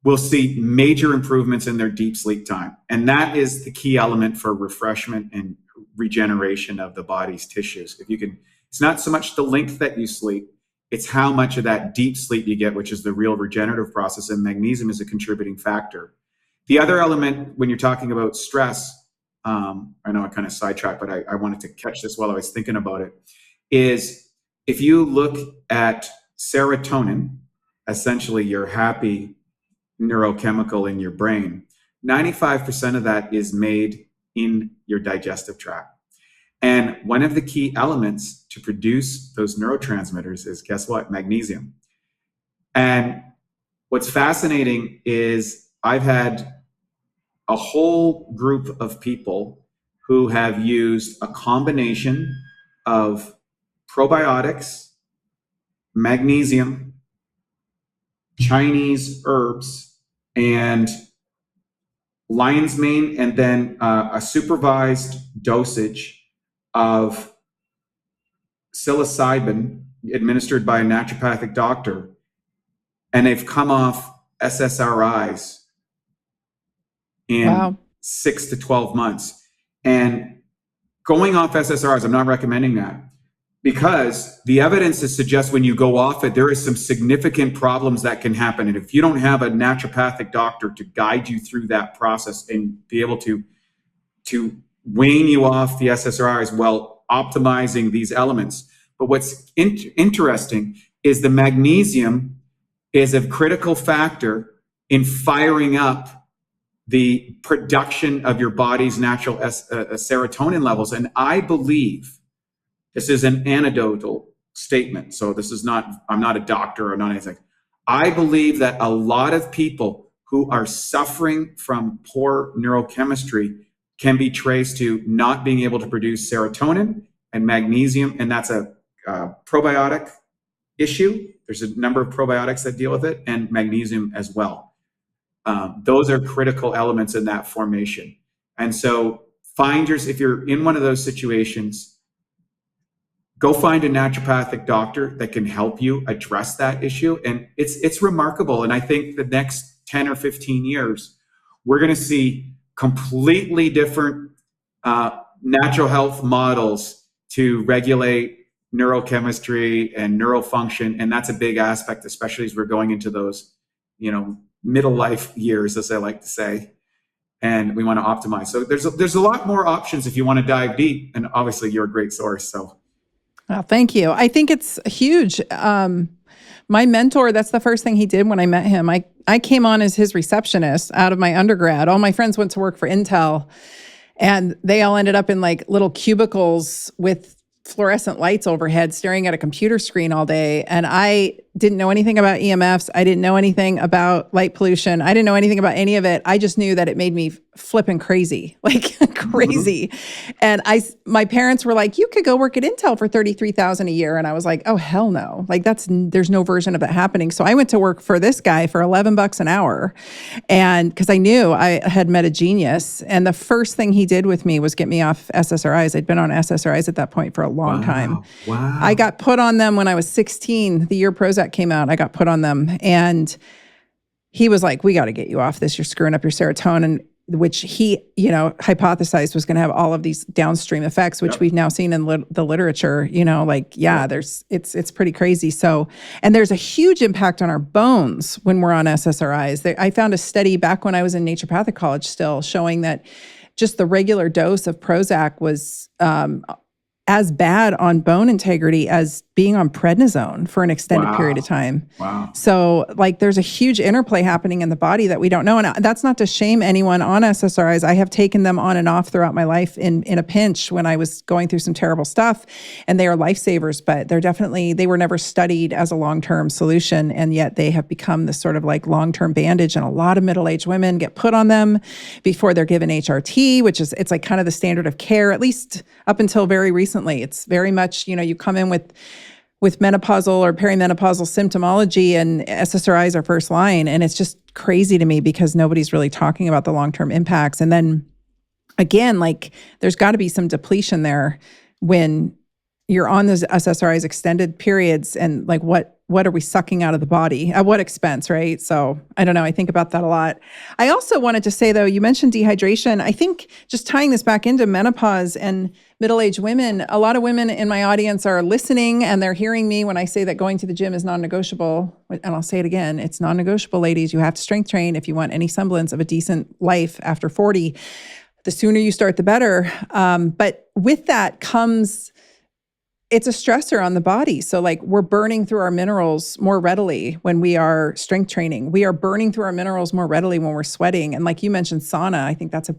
will see major improvements in their deep sleep time. And that is the key element for refreshment and regeneration of the body's tissues. It's not so much the length that you sleep, it's how much of that deep sleep you get, which is the real regenerative process. And magnesium is a contributing factor. The other element when you're talking about stress, I know I kind of sidetracked, but I wanted to catch this while I was thinking about it, is if you look at serotonin, essentially your happy neurochemical in your brain, 95% of that is made in your digestive tract. And one of the key elements to produce those neurotransmitters is, guess what? Magnesium. And what's fascinating is I've had a whole group of people who have used a combination of probiotics, magnesium, Chinese herbs, and lion's mane, and then a supervised dosage of psilocybin administered by a naturopathic doctor. And they've come off SSRIs in 6 to 12 months. And going off SSRIs, I'm not recommending that, because the evidence suggests when you go off it, there is some significant problems that can happen. And if you don't have a naturopathic doctor to guide you through that process and be able to wean you off the SSRIs while optimizing these elements. But what's interesting is the magnesium is a critical factor in firing up the production of your body's natural serotonin levels. And I believe, this is an anecdotal statement, so this is not, I'm not a doctor or not anything. I believe that a lot of people who are suffering from poor neurochemistry can be traced to not being able to produce serotonin and magnesium, and that's a probiotic issue. There's a number of probiotics that deal with it, and magnesium as well. Those are critical elements in that formation. And so if you're in one of those situations, go find a naturopathic doctor that can help you address that issue. And it's remarkable. And I think the next 10 or 15 years, we're going to see completely different natural health models to regulate neurochemistry and neural function. And that's a big aspect, especially as we're going into those, middle life years, as I like to say, and we want to optimize. So there's a lot more options if you want to dive deep, and obviously you're a great source. So, well, thank you. I think it's huge. My mentor, that's the first thing he did when I met him. I came on as his receptionist out of my undergrad. All my friends went to work for Intel, and they all ended up in like little cubicles with fluorescent lights overhead, staring at a computer screen all day. And I didn't know anything about EMFs. I didn't know anything about light pollution. I didn't know anything about any of it. I just knew that it made me flipping crazy, like crazy. And my parents were like, you could go work at Intel for $33,000 a year. And I was like, oh, hell no. Like there's no version of that happening. So I went to work for this guy for $11 an hour. And because I knew I had met a genius. And the first thing he did with me was get me off SSRIs. I'd been on SSRIs at that point for a long time. Wow. I got put on them when I was 16, the year Prozac came out. I got put on them, and he was like, we got to get you off this. You're screwing up your serotonin. which he, hypothesized was going to have all of these downstream effects, which we've now seen in the literature, it's pretty crazy. So, and there's a huge impact on our bones when we're on SSRIs. I found a study back when I was in naturopathic college still showing that just the regular dose of Prozac was as bad on bone integrity as being on prednisone for an extended period of time. Wow. So there's a huge interplay happening in the body that we don't know. And that's not to shame anyone on SSRIs. I have taken them on and off throughout my life in a pinch when I was going through some terrible stuff, and they are lifesavers, but they were never studied as a long-term solution. And yet they have become this sort of long-term bandage. And a lot of middle-aged women get put on them before they're given HRT, which is, it's kind of the standard of care, at least up until very recently. It's very much, you come in with menopausal or perimenopausal symptomology, and SSRIs are first line. And it's just crazy to me because nobody's really talking about the long-term impacts. And then again, there's got to be some depletion there when you're on those SSRIs extended periods, and what are we sucking out of the body? At what expense, right? So I don't know. I think about that a lot. I also wanted to say, though, you mentioned dehydration. I think just tying this back into menopause and middle-aged women, a lot of women in my audience are listening and they're hearing me when I say that going to the gym is non-negotiable. And I'll say it again, it's non-negotiable, ladies. You have to strength train if you want any semblance of a decent life after 40. The sooner you start, the better. But with that comes, it's a stressor on the body. So we're burning through our minerals more readily when we are strength training. We are burning through our minerals more readily when we're sweating. And like you mentioned, sauna, I think that's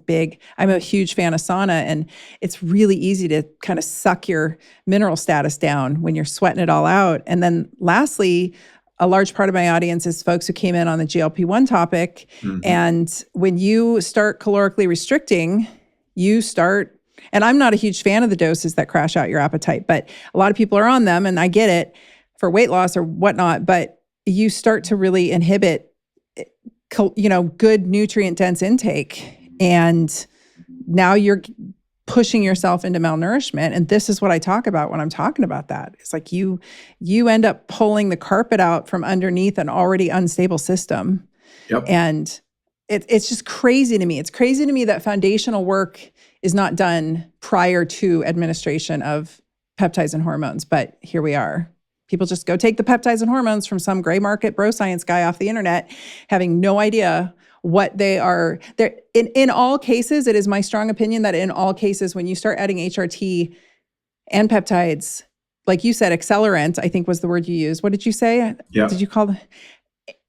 I'm a huge fan of sauna, and it's really easy to kind of suck your mineral status down when you're sweating it all out. And then lastly, a large part of my audience is folks who came in on the GLP-1 topic. Mm-hmm. And when you start calorically restricting, and I'm not a huge fan of the doses that crash out your appetite, but a lot of people are on them, and I get it for weight loss or whatnot, but you start to really inhibit, good nutrient-dense intake. And now you're pushing yourself into malnourishment. And this is what I talk about when I'm talking about that. It's you end up pulling the carpet out from underneath an already unstable system. Yep. And it's just crazy to me. It's crazy to me that foundational work is not done prior to administration of peptides and hormones. But here we are. People just go take the peptides and hormones from some gray market bro science guy off the internet, having no idea what they are. In all cases, it is my strong opinion that in all cases, when you start adding HRT and peptides, like you said, accelerant, I think was the word you used. What did you say? Yeah. Did you call it?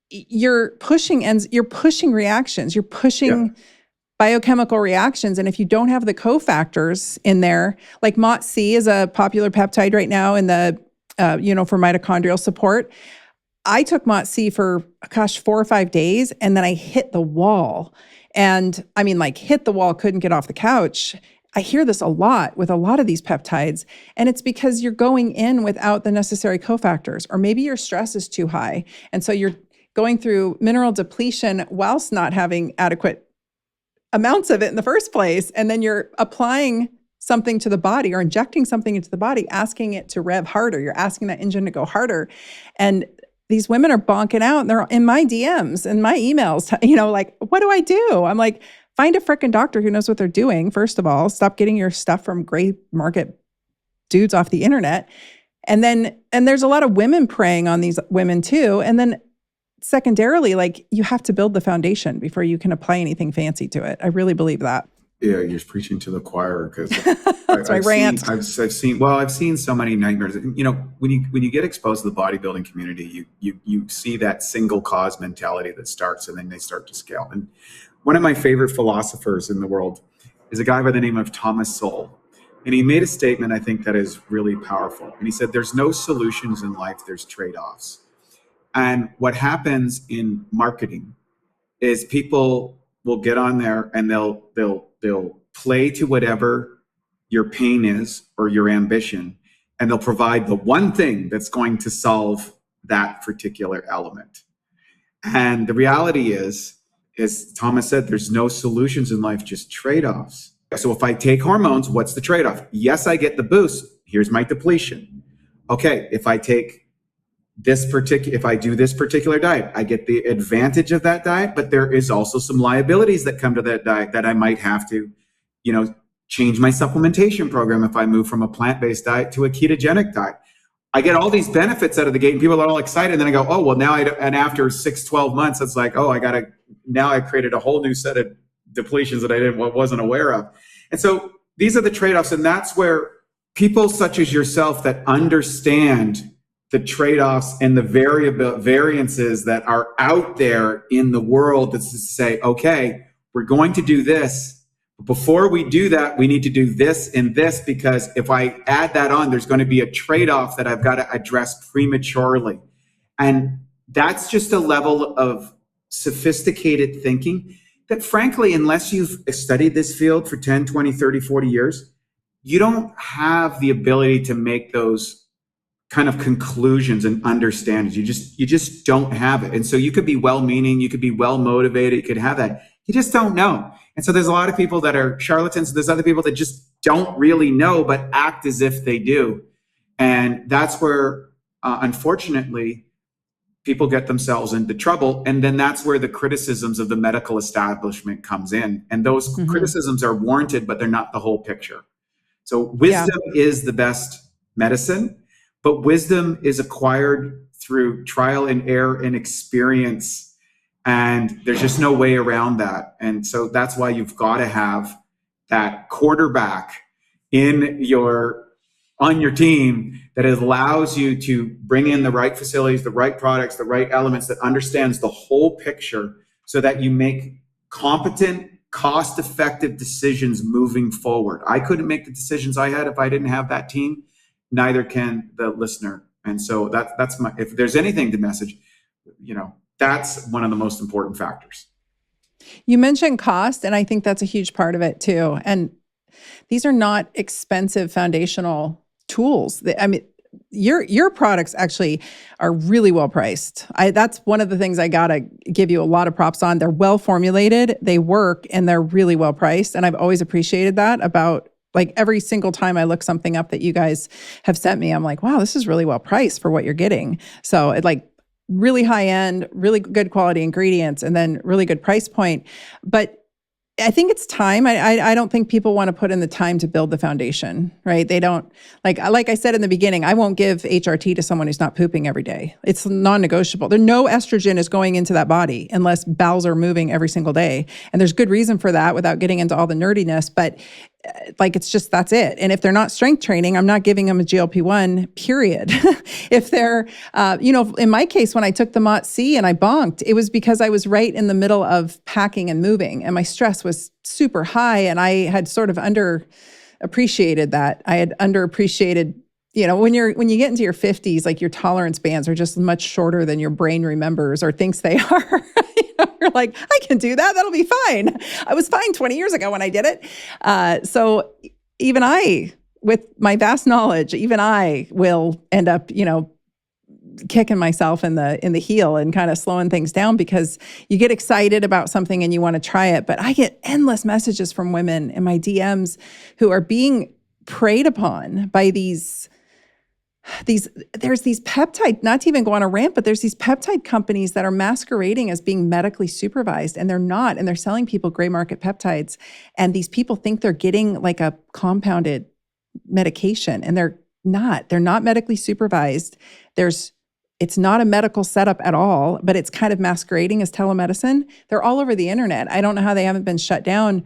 You're pushing reactions. You're pushing biochemical reactions. And if you don't have the cofactors in there, like MOTC is a popular peptide right now in the, for mitochondrial support. I took MOTC for, 4 or 5 days, and then I hit the wall. And I mean, hit the wall, couldn't get off the couch. I hear this a lot with a lot of these peptides, and it's because you're going in without the necessary cofactors, or maybe your stress is too high. And so you're going through mineral depletion whilst not having adequate amounts of it in the first place. And then you're applying something to the body or injecting something into the body, asking it to rev harder. You're asking that engine to go harder. And these women are bonking out, and they're in my DMs and my emails, what do I do? I'm like, find a frickin' doctor who knows what they're doing. First of all, stop getting your stuff from gray market dudes off the internet. And there's a lot of women preying on these women too. And then secondarily, you have to build the foundation before you can apply anything fancy to it. I really believe that. Yeah, you're just preaching to the choir, because that's my rant. I've seen so many nightmares. When you get exposed to the bodybuilding community, you see that single cause mentality that starts, and then they start to scale. And one of my favorite philosophers in the world is a guy by the name of Thomas Sowell. And he made a statement, I think, that is really powerful. And he said, there's no solutions in life, there's trade-offs. And what happens in marketing is people will get on there and they'll play to whatever your pain is or your ambition, and they'll provide the one thing that's going to solve that particular element. And the reality is, as Thomas said, there's no solutions in life, just trade-offs. So if I take hormones, what's the trade-off? Yes, I get the boost. Here's my depletion. Okay, if I take if I do this particular diet, I get the advantage of that diet, but there is also some liabilities that come to that diet that I might have to, change my supplementation program if I move from a plant-based diet to a ketogenic diet. I get all these benefits out of the gate and people are all excited. And then I go, oh, well, and after 12 months, it's like, oh, now I created a whole new set of depletions that I wasn't aware of. And so these are the trade-offs. And that's where people such as yourself that understand the trade-offs and the variances that are out there in the world, that's to say, okay, we're going to do this. Before we do that, we need to do this and this, because if I add that on, there's going to be a trade-off that I've got to address prematurely. And that's just a level of sophisticated thinking that, frankly, unless you've studied this field for 10, 20, 30, 40 years, you don't have the ability to make those kind of conclusions and understandings. You just don't have it. And so you could be well-meaning, you could be well-motivated, you could have that. You just don't know. And so there's a lot of people that are charlatans. There's other people that just don't really know, but act as if they do. And that's where, unfortunately, people get themselves into trouble. And then that's where the criticisms of the medical establishment comes in. And those criticisms are warranted, but they're not the whole picture. So wisdom is the best medicine, but wisdom is acquired through trial and error and experience. And there's just no way around that. And so that's why you've got to have that quarterback on your team that allows you to bring in the right facilities, the right products, the right elements, that understands the whole picture so that you make competent, cost-effective decisions moving forward. I couldn't make the decisions I had if I didn't have that team. Neither can the listener. And so that's if there's anything to message, that's one of the most important factors. You mentioned cost, and I think that's a huge part of it too. And these are not expensive foundational tools. Your products actually are really well priced. That's one of the things I gotta give you a lot of props on. They're well formulated, they work, and they're really well priced. And I've always appreciated that about, like, every single time I look something up that you guys have sent me, I'm like, wow, this is really well priced for what you're getting. So it, like, really high end, really good quality ingredients, and then really good price point. But I think it's time. I don't think people want to put in the time to build the foundation, right? They don't, like I said in the beginning, I won't give HRT to someone who's not pooping every day. It's non-negotiable. No estrogen is going into that body unless bowels are moving every single day. And there's good reason for that without getting into all the nerdiness, but it's just, that's it. And if they're not strength training, I'm not giving them a GLP-1, period. If they're, in my case, when I took the MOT-C and I bonked, it was because I was right in the middle of packing and moving, and my stress was super high, and I had sort of underappreciated that. I had underappreciated, when you get into your 50s, like, your tolerance bands are just much shorter than your brain remembers or thinks they are. You're like, I can do that. That'll be fine. I was fine 20 years ago when I did it. So even I, with my vast knowledge, even I will end up, kicking myself in the heel and kind of slowing things down, because you get excited about something and you want to try it. But I get endless messages from women in my DMs who are being preyed upon by there's these peptide, not to even go on a rant, but there's these peptide companies that are masquerading as being medically supervised, and they're not, and they're selling people gray market peptides. And these people think they're getting like a compounded medication, and they're not medically supervised. It's not a medical setup at all, but it's kind of masquerading as telemedicine. They're all over the internet. I don't know how they haven't been shut down.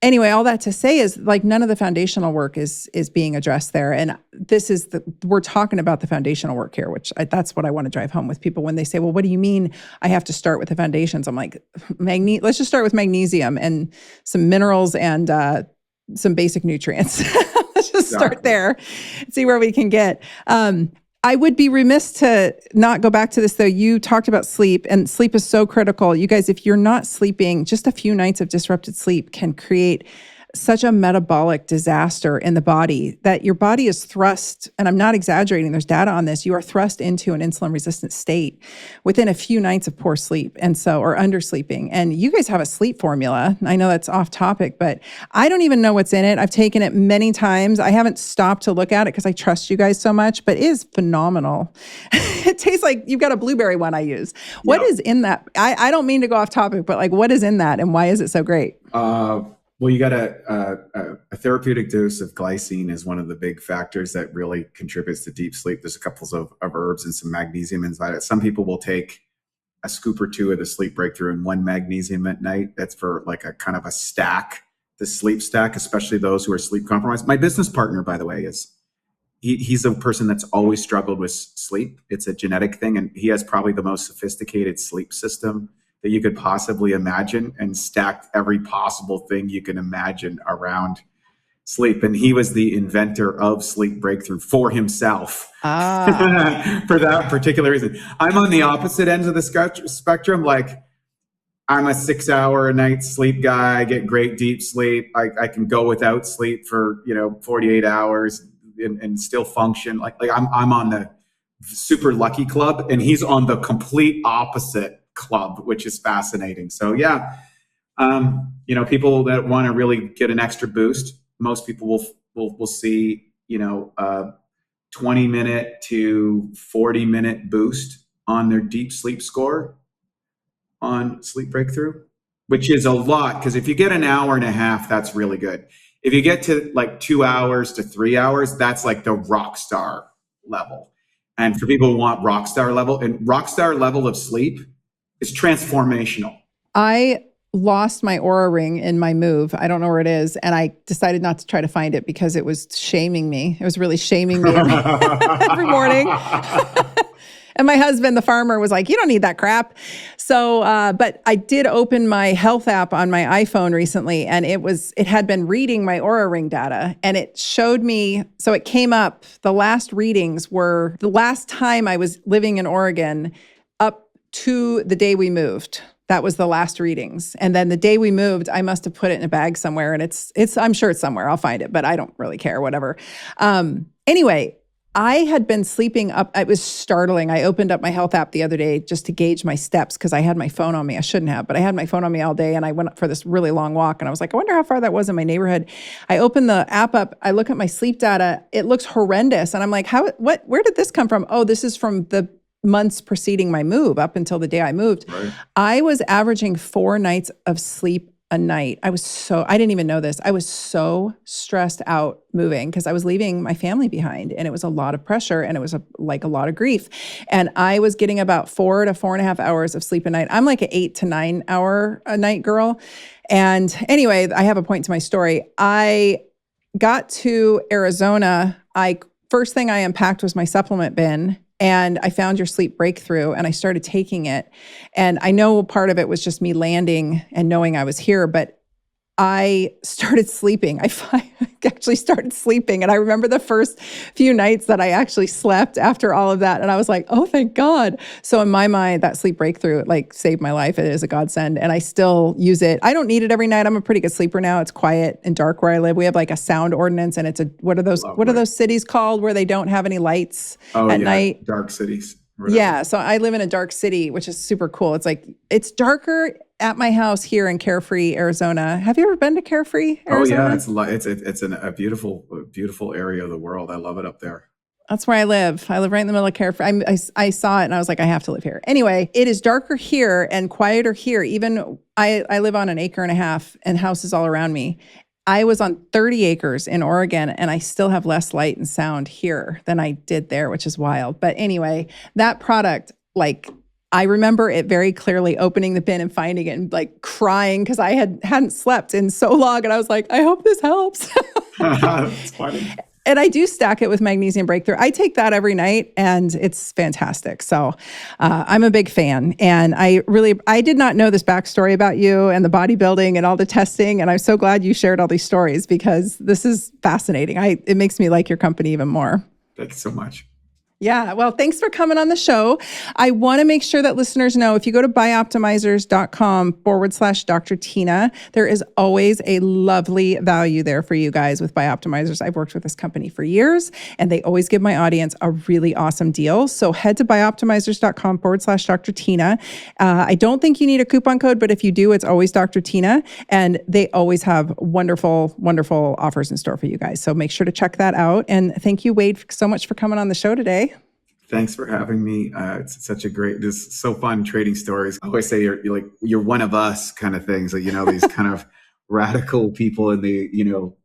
Anyway, all that to say is, like, none of the foundational work is being addressed there. And we're talking about the foundational work here, which that's what I want to drive home with people when they say, well, what do you mean I have to start with the foundations? I'm like, let's just start with magnesium and some minerals and some basic nutrients. Let's just start there, see where we can get. I would be remiss to not go back to this, though. You talked about sleep, and sleep is so critical. You guys, if you're not sleeping, just a few nights of disrupted sleep can create such a metabolic disaster in the body that your body is thrust, and I'm not exaggerating, there's data on this, you are thrust into an insulin resistant state within a few nights of poor sleep or undersleeping. And you guys have a sleep formula. I know that's off topic, but I don't even know what's in it. I've taken it many times. I haven't stopped to look at it because I trust you guys so much, but it is phenomenal. It tastes like you've got a blueberry one I use. What is in that? I don't mean to go off topic, but like what is in that and why is it so great? Well, you got a therapeutic dose of glycine is one of the big factors that really contributes to deep sleep. There's a couple of herbs and some magnesium inside it. Some people will take a scoop or two of the sleep breakthrough and one magnesium at night. That's for like a kind of a stack, the sleep stack, especially those who are sleep compromised. My business partner, by the way, he's a person that's always struggled with sleep. It's a genetic thing, and he has probably the most sophisticated sleep system that you could possibly imagine and stacked every possible thing you can imagine around sleep. And he was the inventor of sleep breakthrough for himself for that particular reason. I'm on the opposite ends of the spectrum. Like I'm a 6 hour a night sleep guy. I get great deep sleep. I can go without sleep for, 48 hours and still function. Like I'm on the super lucky club and he's on the complete opposite club, which is fascinating. So people that want to really get an extra boost, most people will see 20-minute to 40-minute boost on their deep sleep score on sleep breakthrough, which is a lot, because if you get an hour and a half, that's really good. If you get to like 2 hours to 3 hours, that's like the rock star level. And for people who want rock star level of sleep is transformational. I lost my Oura ring in my move. I don't know where it is. And I decided not to try to find it because it was shaming me. It was really shaming me every morning. And my husband, the farmer, was like, you don't need that crap. So, but I did open my health app on my iPhone recently, and it had been reading my Oura ring data, and it showed me, so it came up, the last readings were the last time I was living in Oregon up to the day we moved. That was the last readings. And then the day we moved, I must have put it in a bag somewhere, and it's I'm sure it's somewhere. I'll find it, but I don't really care, whatever. Anyway, I had been sleeping up. It was startling. I opened up my health app the other day just to gauge my steps because I had my phone on me. I shouldn't have, but I had my phone on me all day, and I went up for this really long walk, and I was like, I wonder how far that was in my neighborhood. I opened the app up. I look at my sleep data. It looks horrendous. And I'm like, where did this come from? Oh, this is from the months preceding my move up until the day I moved. Right. I was averaging 4 nights of sleep a night. I didn't even know this. I was so stressed out moving because I was leaving my family behind, and it was a lot of pressure, and it was a lot of grief. And I was getting about 4 to 4.5 hours of sleep a night. I'm like an 8 to 9 hour a night girl. And anyway, I have a point to my story. I got to Arizona. First thing I unpacked was my supplement bin. And I found your sleep breakthrough, and I started taking it. And I know part of it was just me landing and knowing I was here, but I started sleeping. I actually started sleeping. And I remember the first few nights that I actually slept after all of that. And I was like, oh, thank God. So in my mind, that sleep breakthrough, saved my life. It is a godsend. And I still use it. I don't need it every night. I'm a pretty good sleeper now. It's quiet and dark where I live. We have a sound ordinance, and what are those cities called where they don't have any lights at night? Dark cities. Yeah. So I live in a dark city, which is super cool. It's darker at my house here in Carefree, Arizona. Have you ever been to Carefree, Arizona? Oh yeah, it's a beautiful area of the world. I love it up there. That's where I live. I live right in the middle of Carefree. I saw it and I was like, I have to live here. Anyway, it is darker here and quieter here. Even I live on an acre and a half and houses all around me. I was on 30 acres in Oregon, and I still have less light and sound here than I did there, which is wild. But anyway, that product, I remember it very clearly, opening the bin and finding it and crying because I hadn't slept in so long. And I was like, I hope this helps. That's funny. And I do stack it with Magnesium Breakthrough. I take that every night, and it's fantastic. So I'm a big fan. And I did not know this backstory about you and the bodybuilding and all the testing. And I'm so glad you shared all these stories because this is fascinating. It makes me like your company even more. Thank you so much. Yeah. Well, thanks for coming on the show. I want to make sure that listeners know if you go to BIOptimizers.com/drtyna, there is always a lovely value there for you guys with BIOptimizers. I've worked with this company for years and they always give my audience a really awesome deal. So head to BIOptimizers.com/drtyna. I don't think you need a coupon code, but if you do, it's always Dr. Tina. And they always have wonderful, wonderful offers in store for you guys. So make sure to check that out. And thank you, Wade, so much for coming on the show today. Thanks for having me. It's such a great, this is so fun trading stories. I always say you're one of us kind of things, like, these kind of radical people in the,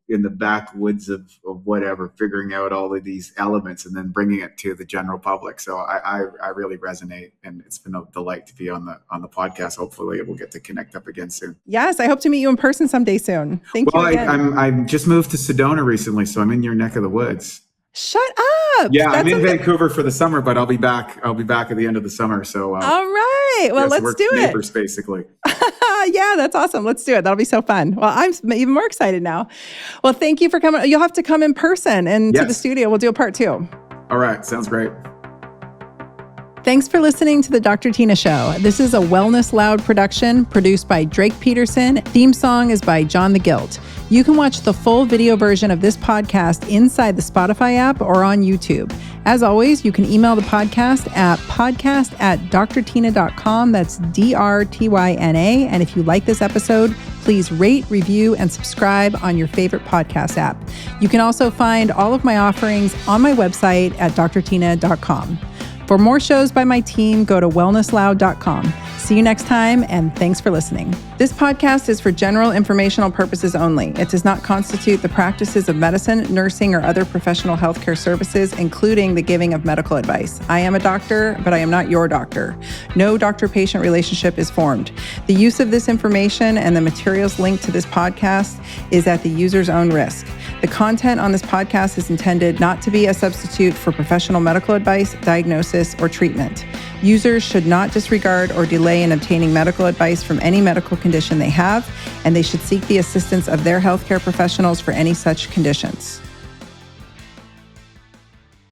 in the backwoods of whatever, figuring out all of these elements and then bringing it to the general public. So I really resonate, and it's been a delight to be on the podcast. Hopefully we'll get to connect up again soon. Yes. I hope to meet you in person someday soon. Thank you again. I just moved to Sedona recently, so I'm in your neck of the woods. Shut up. Yeah, I'm in Vancouver for the summer, but I'll be back at the end of the summer. So all right. Well, let's do it. Neighbors, basically. Yeah, that's awesome. Let's do it. That'll be so fun. Well, I'm even more excited now. Well, thank you for coming. You'll have to come in person and to the studio. We'll do a part 2. All right. Sounds great. Thanks for listening to the Dr. Tina Show. This is a Wellness Loud production produced by Drake Peterson. Theme song is by John the Guilt. You can watch the full video version of this podcast inside the Spotify app or on YouTube. As always, you can email the podcast at podcast@drtyna.com. That's DRTYNA. And if you like this episode, please rate, review, and subscribe on your favorite podcast app. You can also find all of my offerings on my website at drtyna.com. For more shows by my team, go to wellnessloud.com. See you next time, and thanks for listening. This podcast is for general informational purposes only. It does not constitute the practices of medicine, nursing, or other professional healthcare services, including the giving of medical advice. I am a doctor, but I am not your doctor. No doctor-patient relationship is formed. The use of this information and the materials linked to this podcast is at the user's own risk. The content on this podcast is intended not to be a substitute for professional medical advice, diagnosis, or treatment. Users should not disregard or delay in obtaining medical advice from any medical condition they have, and they should seek the assistance of their healthcare professionals for any such conditions.